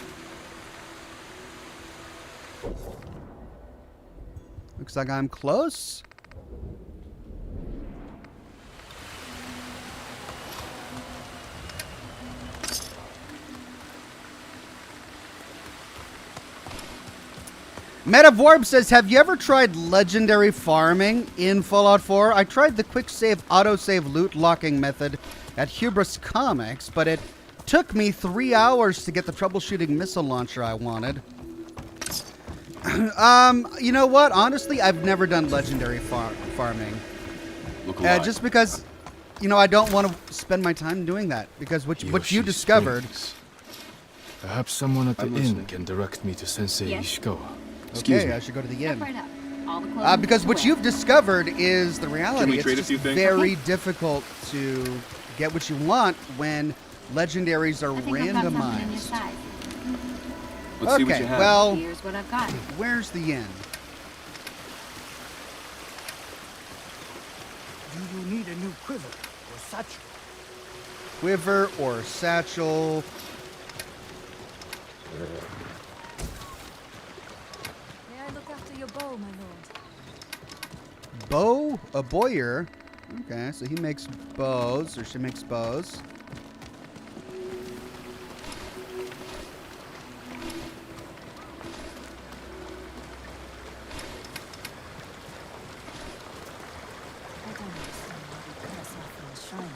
Looks like I'm close. Metavorb says, have you ever tried legendary farming in Fallout 4? I tried the quick save autosave loot locking method at Hubris Comics, but it took me 3 hours to get the troubleshooting missile launcher I wanted. You know what? Honestly, I've never done legendary farming. Just because, you know, I don't want to spend my time doing that. Because what you discovered... Perhaps someone at the inn can direct me to Sensei Ishikawa. Okay, I should go to the inn. Right up. All the clothing Because what away. you've discovered is the reality. It's trade a just few things? very difficult to get what you want when legendaries are I think I've got something in your randomized. size. Let's see what Okay, you have. well, Here's what I've got. where's the inn? you need a new quiver or satchel. Quiver or satchel. May I look after your bow, my lord? Bow? A bowyer? Okay, so he makes bows, or she makes bows. I don't understand why they cut us off from the shrine.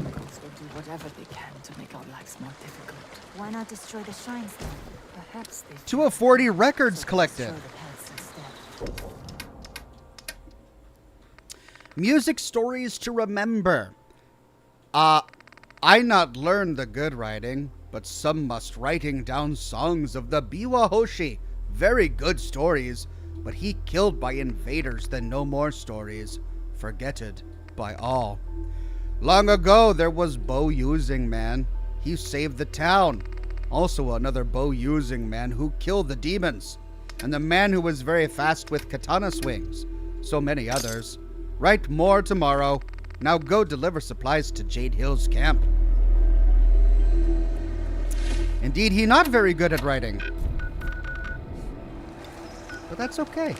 Locals will do whatever they can to make our lives more difficult. Why not destroy the shrines then? Perhaps they 240 records collected. destroy the paths instead. Music stories to remember. I not learned the good writing, but some must writing down songs of the Biwa Hoshi. Very good stories, but he killed by invaders, then no more stories. Forgetted by all. Long ago there was bow using man. He saved the town. Also another bow using man who killed the demons. And the man who was very fast with katana swings. So many others. Write more tomorrow. Now go deliver supplies to Jade Hill's camp. Indeed, he not very good at writing. But that's okay.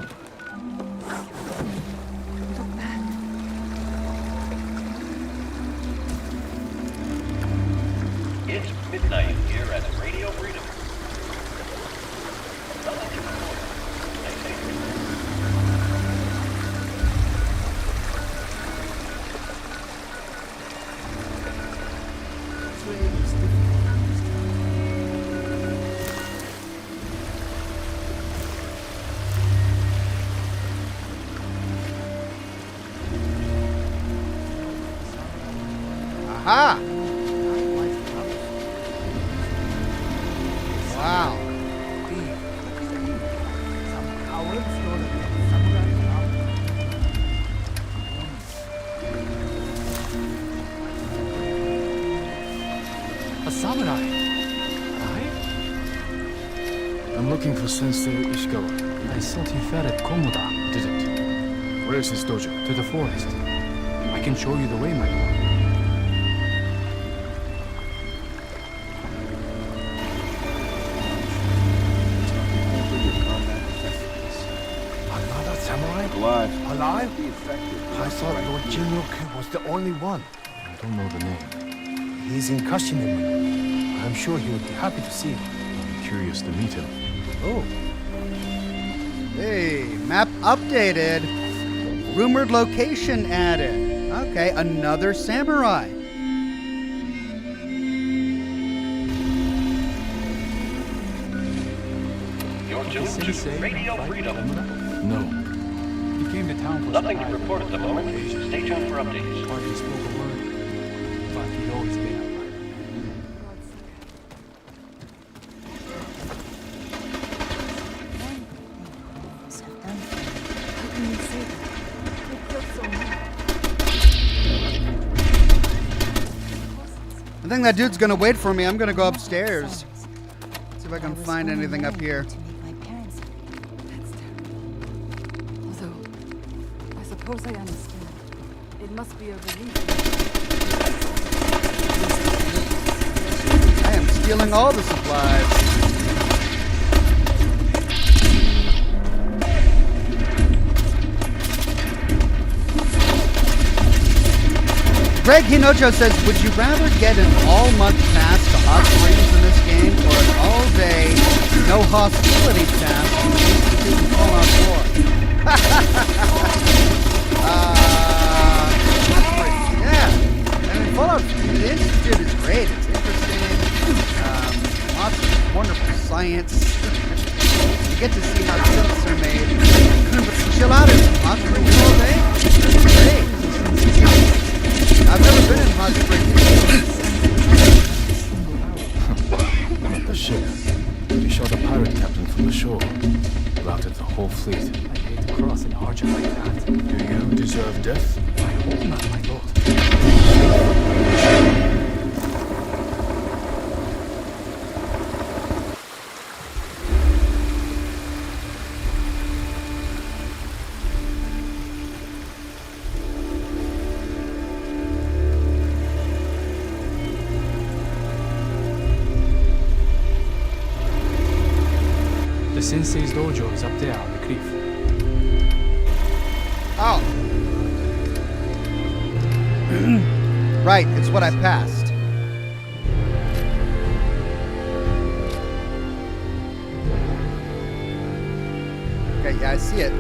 It's midnight here at Radio Freedom. Nothing to report. Stay safe. Aha! Wow. A samurai. I'm looking for Sensei Ishikawa. I thought he fell at Komoda. Didn't. Where's his dojo? To the forest. I can show you the way, my lord. Another samurai? Alive. Alive? Be effective. I thought Lord Jinryoku was the only one. I don't know the name. He's in Kashine, my lord. I'm sure he would be happy to see you. I'm curious to meet him. Oh. Hey, map updated. Rumored location added. Okay, another samurai. You're tuned to Radio Freedom. No. He came to town for Nothing to report at the moment. Stay tuned for updates. Hardly spoke a word, but he'd always been a fighter. How can you say that? They killed so many. I think that dude's gonna wait for me. I'm gonna go upstairs. See if I can find anything up here. To make my parents happy. That's terrible. Although, I suppose I understand. It must be a relief. I am stealing all the supplies. Greg Hinocho says, would you rather get an all-month pass to hot springs in this game or an all-day, no hostility pass to Institute and Fallout 4? Hot springs, yeah. I mean, Fallout, the Institute is great. It's interesting. Lots of wonderful science. You get to see how synths are made. But chill out in hot springs all day. It's great. I've never been in hot springs. The ship. We shot a pirate captain from the shore. Routed the whole fleet. I hate to cross an archer like that. Do you deserve death? I hope not, my lord. The sensei's dojo is up there on the cliff. Oh. Right, it's what I passed. Okay, yeah, I see it.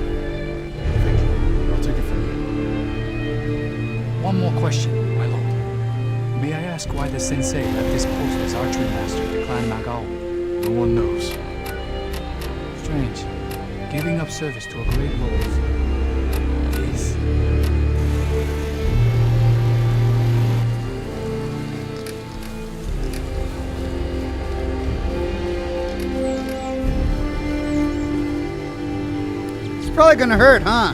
Thank you. I'll take it from you. One more question, my lord. May I ask why the sensei left this post as archery master to Clan Nagao? No one knows. Strange. Giving up service to a great lord is... It's probably gonna hurt, huh?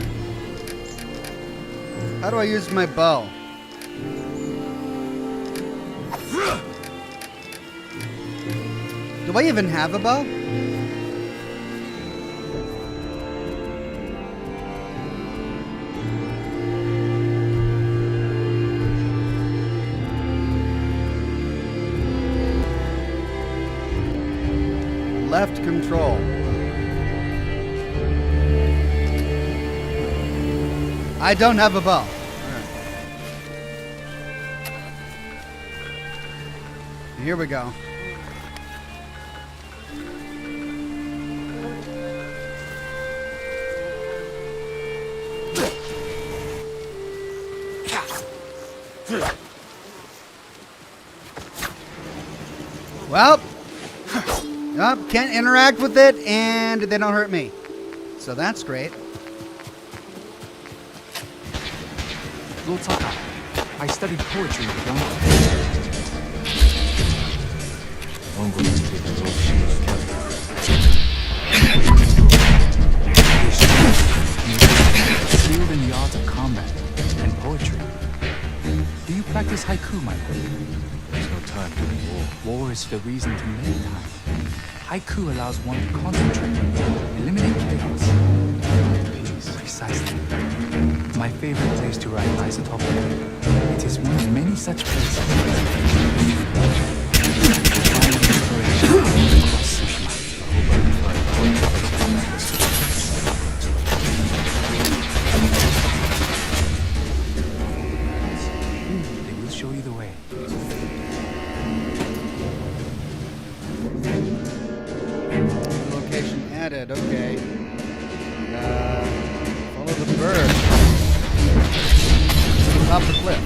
How do I use my bow? Do I even have a bow? Left control. I don't have a bow. Here we go. Well, can't interact with it, and they don't hurt me. So that's great. Lord Saka, I studied poetry with young. Mongo has taken Lord Shima's captive. Skilled in the art of combat and poetry. Do you practice haiku, my lord? There's no time during war. War is the reason to make time. Haiku allows one to concentrate, eliminate chaos, peace. Precisely. My favorite place to write lies atop of it. It is one of many such places. Across Tsushima. They will show you the way. Location added, okay. Follow the bird. To the top of the cliff.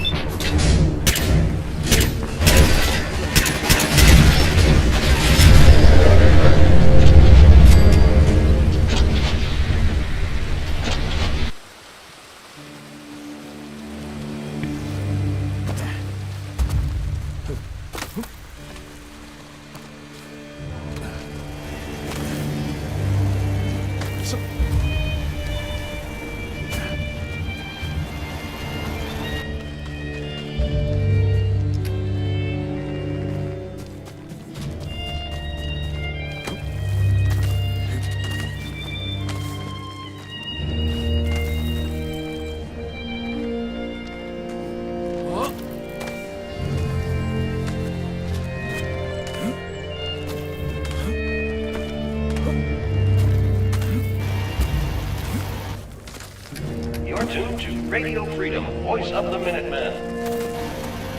You're tuned to Radio Freedom, voice of the Minutemen.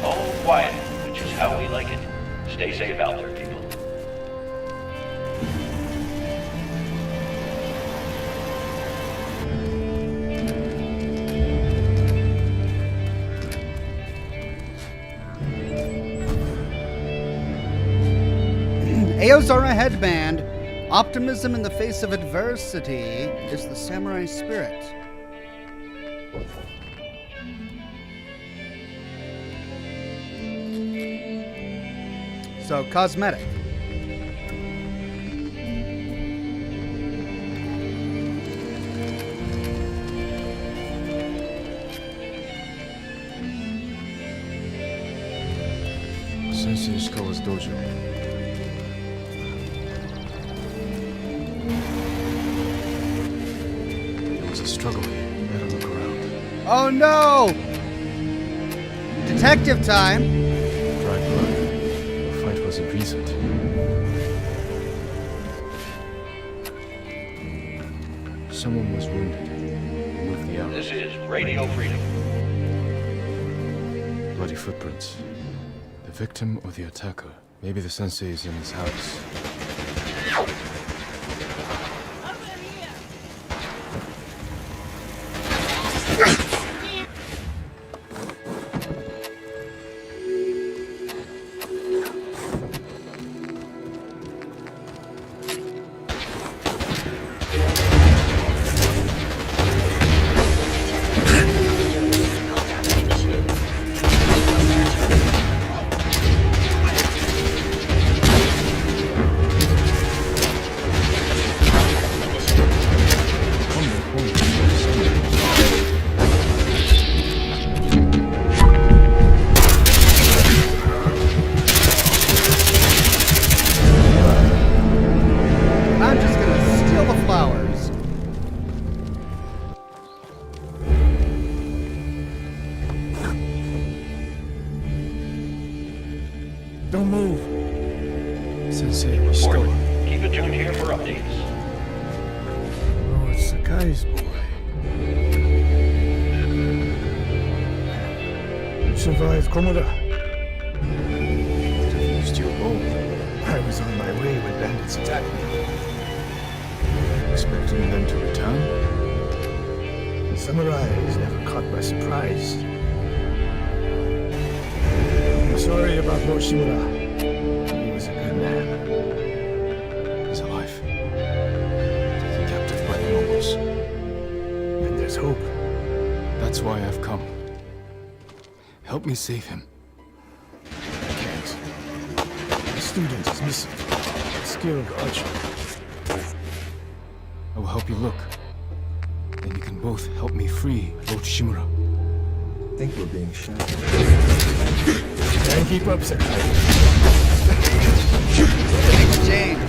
All quiet, which is how we like it. Stay safe out there, people. Aozora headband. Optimism in the face of adversity is the samurai spirit. So, cosmetic. Sensei Ishikawa's dojo. There was a struggle here. Better look around. Oh no! Detective time. Dry blood. The fight wasn't recent. someone was wounded. Move the arrow. This is Radio Freedom. Bloody footprints. The victim or the attacker. Maybe the sensei is in his house. I'm just gonna steal the flowers. Don't move. Sensei, we stole Report. it. Keep it tuned here for updates. Oh, it's Sakai's boy. You survived Komoda. Could have used your bow. I was on my way when bandits attacked me. Expecting them to return? The samurai is never caught by surprise. I'm sorry about Lord Shimura. He was a good man. He's alive. Taken captive by the nobles. And there's hope. That's why I've come. Help me save him. I can't. The student is missing. A skilled archer. I will help you look. Then you can both help me free Lord Shimura. I think we're being shot. Try and keep up, Sakai. Exchange.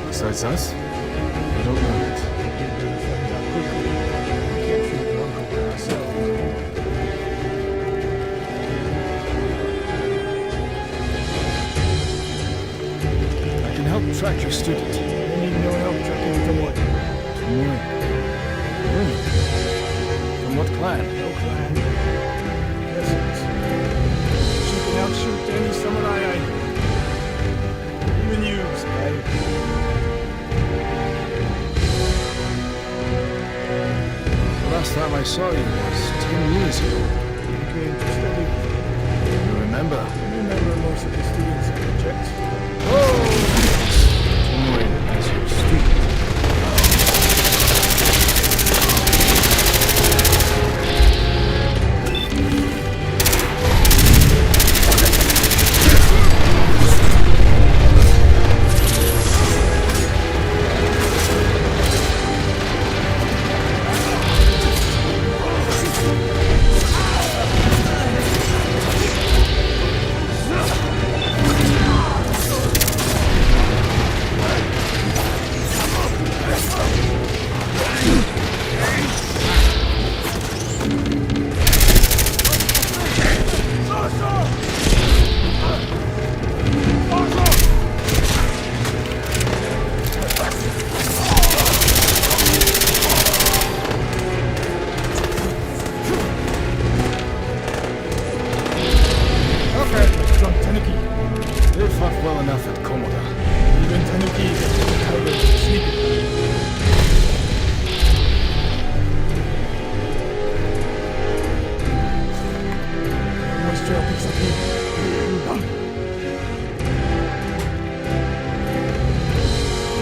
Besides us? I don't know it. We can't feed the uncle by ourselves. I can help track your student. I need no help tracking Tomoe. Tomoe? From what clan? No clan. Peasants. She can outshoot any samurai I know. Even you, Sakai. The last time I saw you was 10 years ago. You came to study. You remember? I remember most of the students I reject. Oh! Tomoe as your student. They fought well enough at Komoda. Even Tanuki gets tired of sleeping. Moisture picks up here.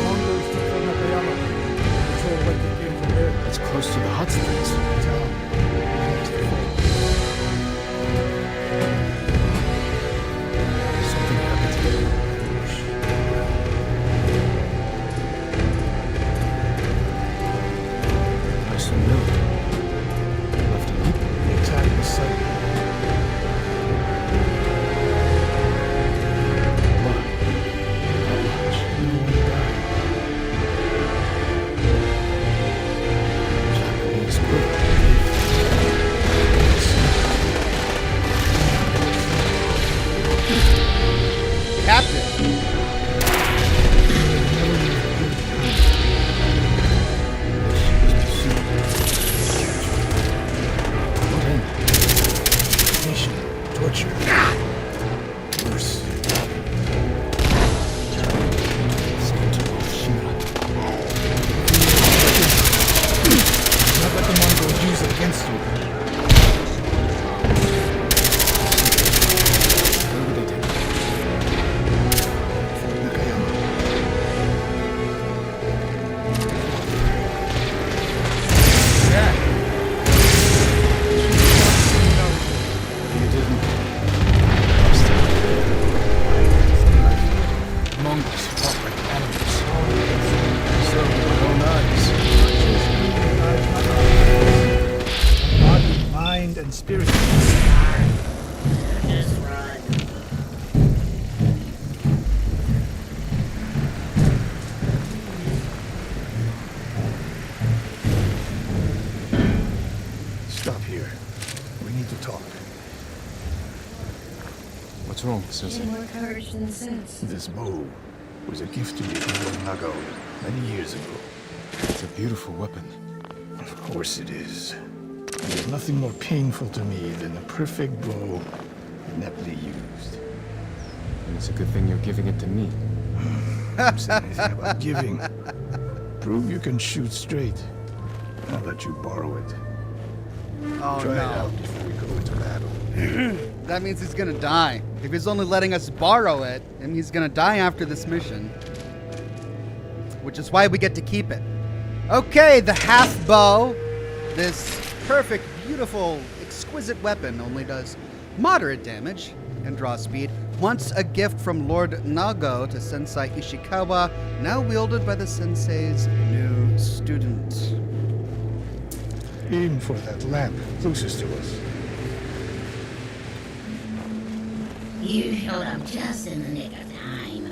Mongols took from Nakayama. Patrol what they came from there. That's close to the hot springs. Something happened here. Nice and milk. Left a leak. The attack was sudden. Worse. Same to both Shimura. Not let the Mongols use it against you. Where would they take it? Fort Nakayama. You didn't. Mongols fought like animals. So with my own eyes. Body, mind, and spirit. Just run. Stop here. We need to talk. What's wrong, Sensei? More courage than sense. This bow was a gift to me from Lord Nagao many years ago. It's a beautiful weapon. Of course it is. There's nothing more painful to me than a perfect bow ineptly used. And it's a good thing you're giving it to me. Don't say anything about giving. Prove you can shoot straight. I'll let you borrow it. Oh Try it no. out before we go into battle. That means he's gonna die. If he's only letting us borrow it, then he's gonna die after this mission. Which is why we get to keep it. Okay, the half bow. This perfect, beautiful, exquisite weapon only does moderate damage and draw speed. Once a gift from Lord Nagao to Sensei Ishikawa, now wielded by the sensei's new student. Aim for that lamp closest to us. You showed up just in the nick of time.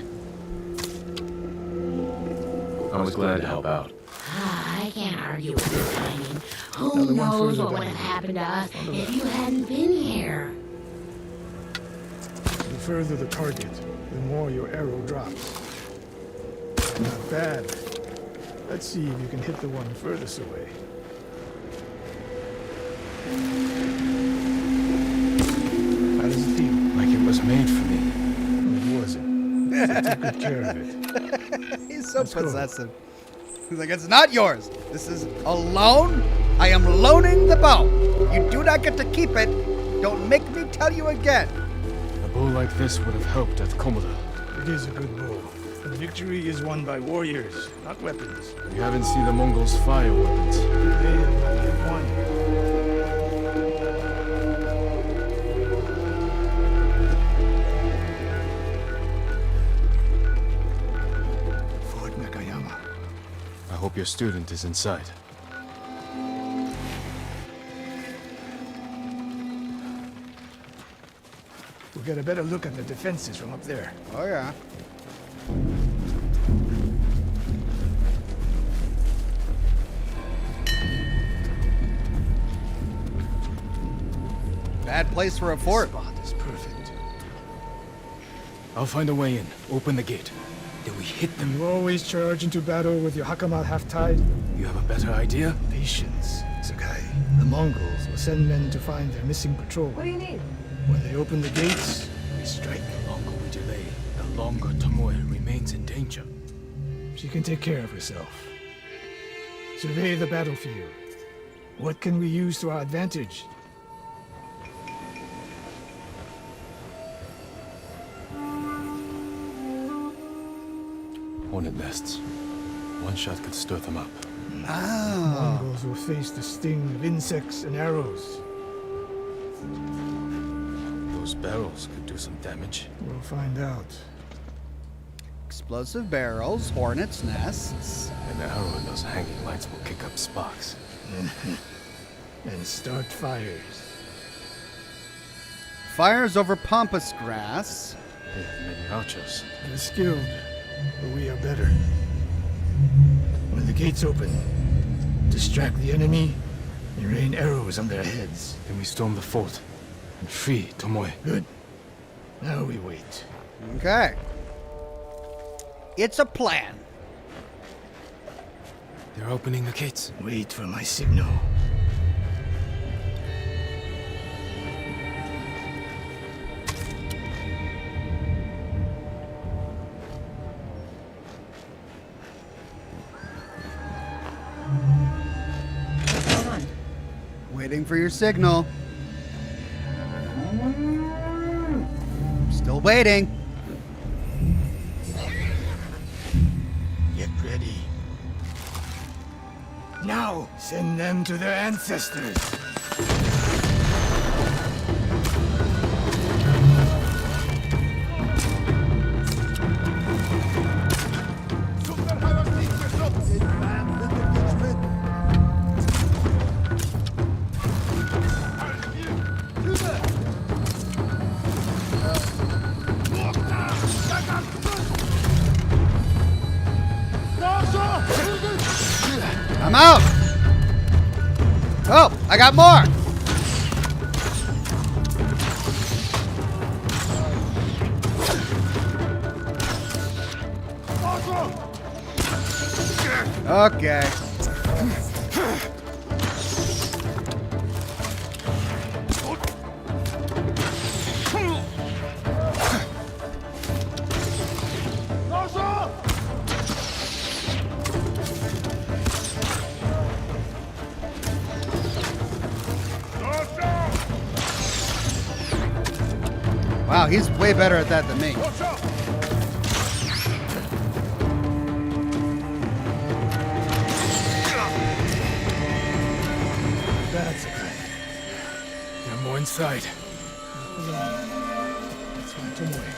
I was glad to help out. I can't argue with your timing. Who Another one knows further what would down. have happened to us if you hadn't been here? The further the target, the more your arrow drops. Not bad. Let's see if you can hit the one furthest away. How does it feel? Like it was made for me. It wasn't. I took good care of it. He's so Let's go. possessive. He's like, it's not yours. This is a loan. I am loaning the bow. You do not get to keep it. Don't make me tell you again. A bow like this would have helped at Komoda. It is a good bow. But victory is won by warriors, not weapons. You haven't seen the Mongols' fire weapons. They have not yet won. Fort Nakayama. I hope your student is inside. We'll get a better look at the defenses from up there. Oh, yeah. Bad place for a fort. Spot is perfect. I'll find a way in. Open the gate. Then we hit them. You always charge into battle with your hakama half-tied? You have a better idea? Patience, Sakai. The Mongols will send men to find their missing patrol. What do you need? When they open the gates, we strike. The longer we delay, the longer Tomoe remains in danger. She can take care of herself. Survey the battlefield. What can we use to our advantage? Hornet nests. One shot could stir them up. Mongols will face the sting of insects and arrows. Those barrels could do some damage. We'll find out. Explosive barrels, hornets' nests. An arrow in those hanging lights will kick up sparks. And start fires. Fires over pampas grass. They have many archers. They're skilled, but we are better. When the gates open, distract the enemy and rain arrows on their heads. Then we storm the fort and free Tomoe. Good. Now we wait. Okay. It's a plan. They're opening the gates. Wait for my signal. Waiting for your signal. Still waiting. Get ready. Now, send them to their ancestors. I'm out. Oh, I got more. Okay. Wow, he's way better at that than me. That's it. There are more inside. Let's find some way.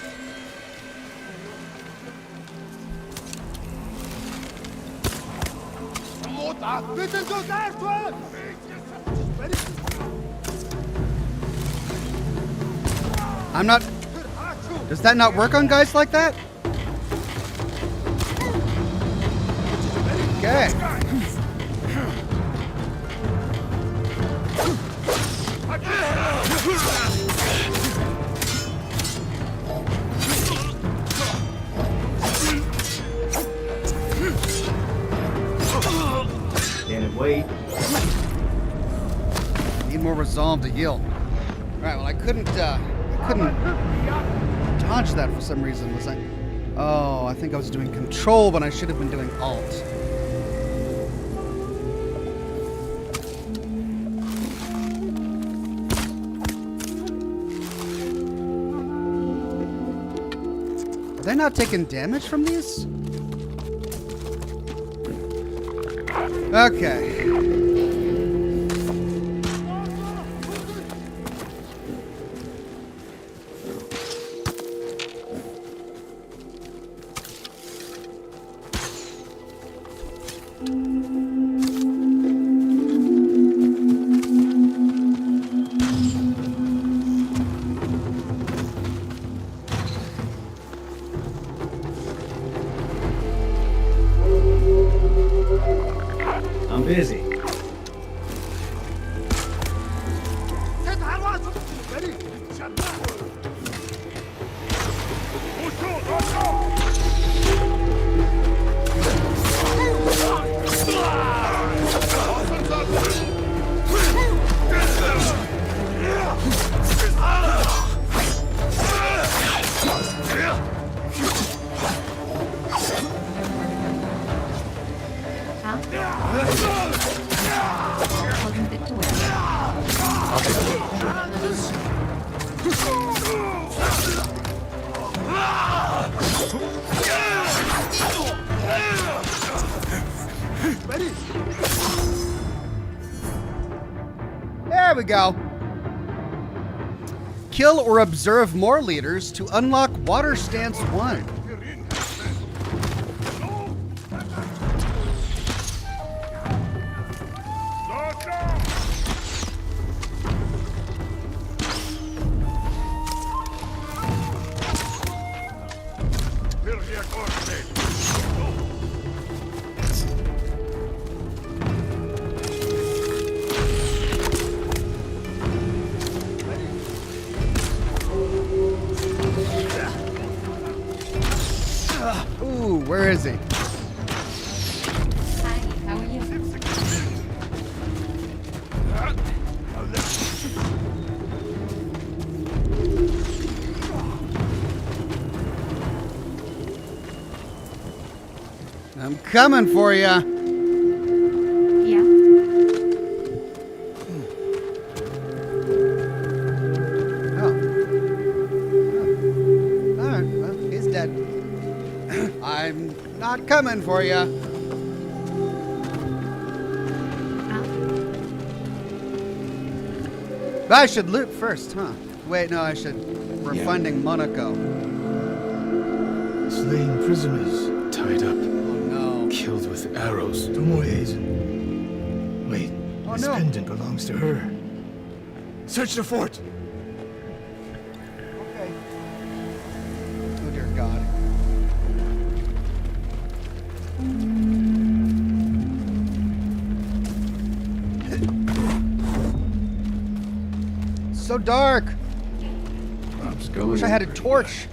I'm not... Does that not work on guys like that? Okay. Can't wait. Need more resolve to heal. Alright, well I couldn't dodge that for some reason, was I? Oh, I think I was doing control when I should have been doing alt. Are they not taking damage from these? Okay. I'm busy. There we go. Kill or observe more leaders to unlock Water Stance 1. Ooh, where is he? Hi, how are you? I'm coming for ya. Yeah. not coming for you. But I should loot first, huh? Wait, no, I should. We're finding Monaco. Slain prisoners. Tied up. Oh no. Killed with arrows. Tomoe's. Wait, this no. pendant belongs to her. Search the fort! Okay. Oh dear God. So dark. I wish I had a torch.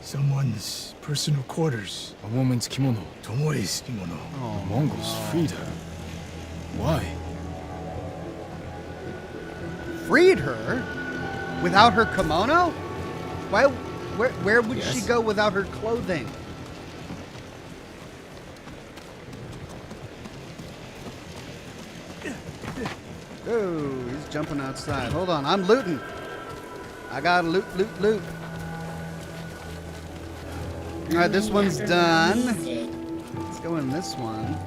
Someone's personal quarters. A woman's kimono. Tomoe's kimono. The Mongols freed her. Why? Freed her? Without her kimono? Why? Where would she go without her clothing? Oh, he's jumping outside. Hold on, I'm looting. I gotta loot. All right, this one's done. Let's go in this one.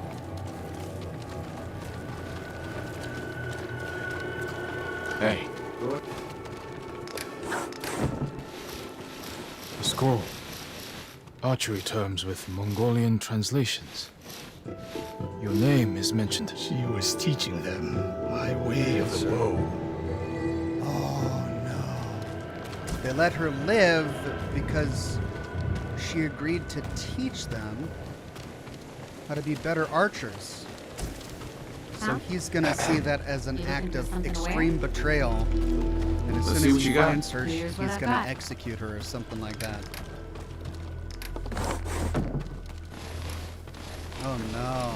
Hey. A scroll. Archery terms with Mongolian translations. Your name is mentioned. She was teaching them my way of the bow. Oh no. They let her live because she agreed to teach them how to be better archers. So he's gonna see that as an act of extreme betrayal. And as soon as he finds her, he's gonna execute her or something like that. Oh no.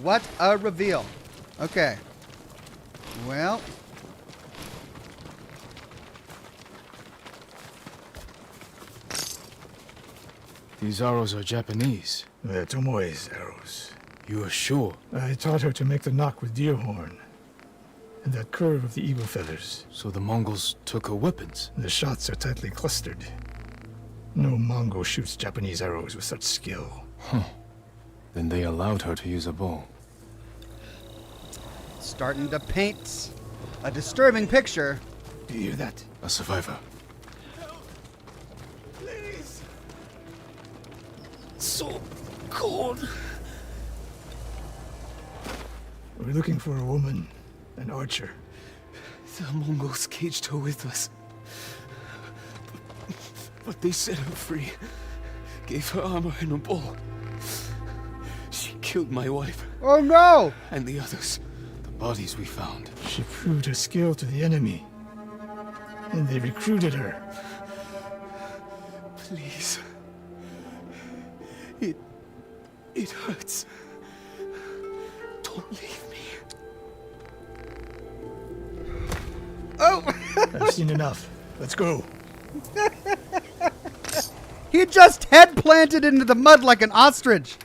What a reveal. Okay. Well. These arrows are Japanese. They're Tomoe's arrows. You are sure? I taught her to make the knock with deer horn. And that curve of the eagle feathers. So the Mongols took her weapons? The shots are tightly clustered. No Mongol shoots Japanese arrows with such skill. Huh. Then they allowed her to use a bow. Starting to paint a disturbing picture. Do you hear that? A survivor. Please! So cold. We're looking for a woman, an archer. The Mongols caged her with us. But they set her free. Gave her armor and a bow. She killed my wife. Oh no! And the others. The bodies we found. She proved her skill to the enemy. And they recruited her. Please. It hurts. Don't leave me. Oh! I've seen enough. Let's go. He just head planted into the mud like an ostrich.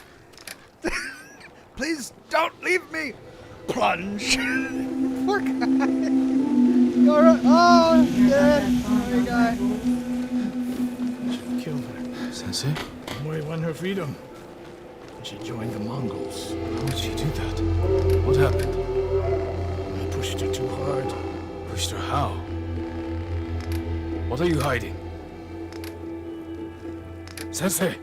Please don't leave me. Plunge. Poor guy. All right. Oh, yeah. Sorry, guy. Should killed her. Sensei? Tomoe won her freedom. And she joined the Mongols. How did she do that? What happened? I pushed her too hard. Pushed her how? What are you hiding? Sensei!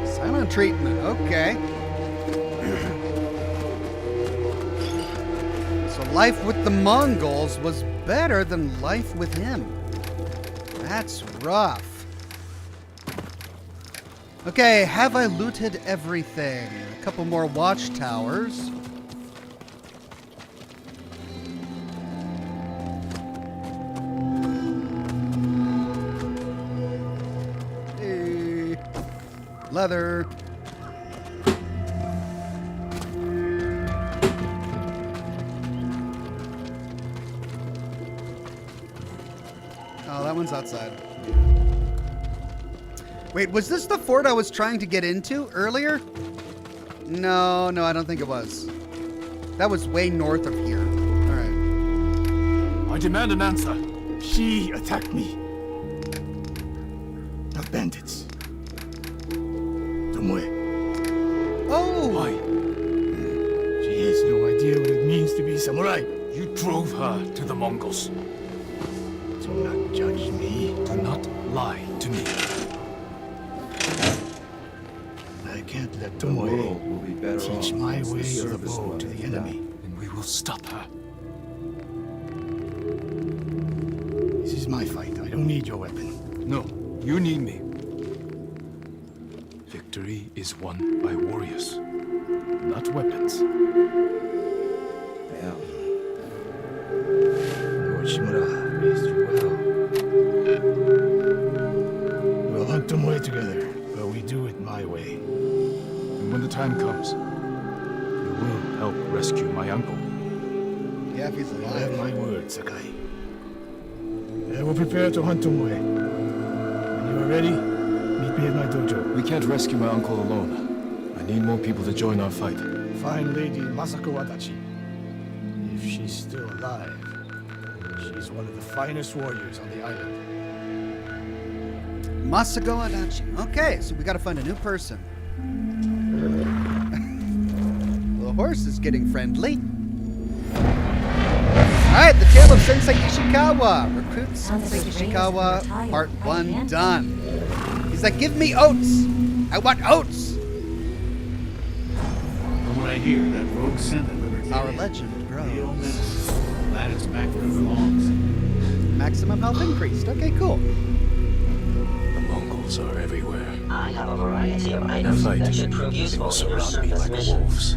Silent treatment. Okay. So life with the Mongols was better than life with him. That's rough. Okay, have I looted everything? A couple more watchtowers. Hey. Leather. Oh, that one's outside. Wait, was this the fort I was trying to get into earlier? No, I don't think it was. That was way north of here. All right. I demand an answer. She attacked me. The bandits. Tomoe. Oh! Why? She has no idea what it means to be samurai. You drove her to the Mongols. Do not judge me. Do not lie to me. I can't let Tomoe teach my way of the bow to the enemy, and we will stop her. This is my fight. I don't need your weapon. No, you need me. Victory is won by warriors, not weapons. Well, Lord Shimura raised you well. We'll hunt Tomoe together, but we do it my way. And when the time comes, you will help rescue my uncle. Yeah, if he's You alive. have my word, Sakai. I will prepare to hunt Tomoe. When you are ready, meet me at my dojo. We can't rescue my uncle alone. I need more people to join our fight. Find Lady Masako Adachi. If she's still alive, she's one of the finest warriors on the island. Masako Adachi. Okay, so we gotta find a new person. The horse is getting friendly. Alright, the tale of Sensei Ishikawa. Recruit Sensei Ishikawa, part 1 done. He's like, give me oats! I want oats! From what I hear, that rogue sent delivered Our legend real grows. medicine. Glad it's back where it belongs. Maximum health increased. Okay, cool. The Mongols are everywhere. I have a variety of In a items fight, that should prove they useful will in your surround me service like mission. wolves.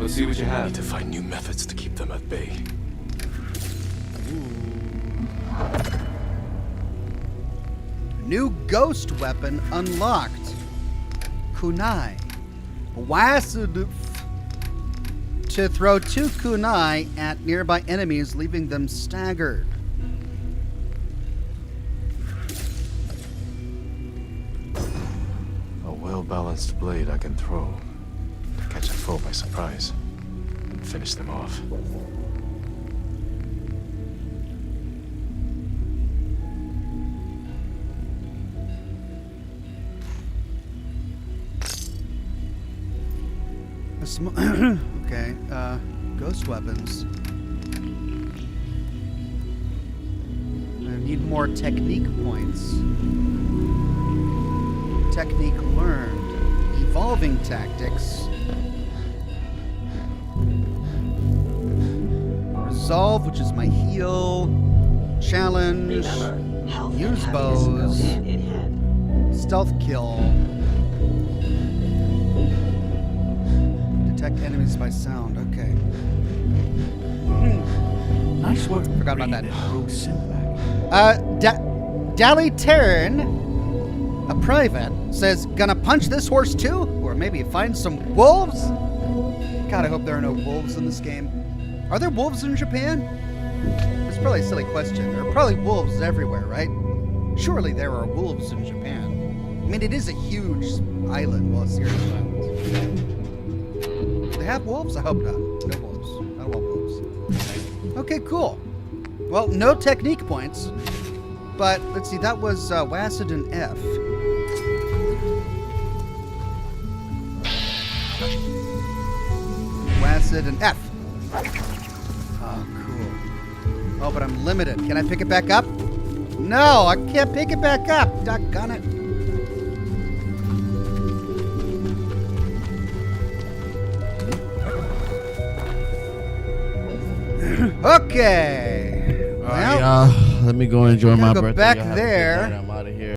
Let's see what you I have. need to find new methods to keep them at bay. New ghost weapon unlocked. Kunai. Wasuduf. To throw 2 kunai at nearby enemies, leaving them staggered. A well-balanced blade I can throw to catch a foe by surprise and finish them off. Okay, ghost weapons. I need more technique points. Technique learned. Evolving tactics. Resolve, which is my heal. Challenge. Remember, health Use and happiness go bows. hand in hand. Stealth kill. Detect enemies by sound. Okay. Nice work. Forgot about that. bringing that rogue sent back. Dally Terran, a private, says, gonna punch this horse too? Or maybe find some wolves? God, I hope there are no wolves in this game. Are there wolves in Japan? It's probably a silly question. There are probably wolves everywhere, right? Surely there are wolves in Japan. I mean, it is a huge island, well, a series of islands. Do they have wolves? I hope not. No wolves. I don't want wolves. Okay, cool. Well, no technique points. But let's see, that was Wacid and F. Wacid and F. Oh, cool. Oh, but I'm limited. Can I pick it back up? No, I can't pick it back up. Doggone it. Okay. Well, Let me go enjoy my go birthday. back Y'all have a good there. night. I'm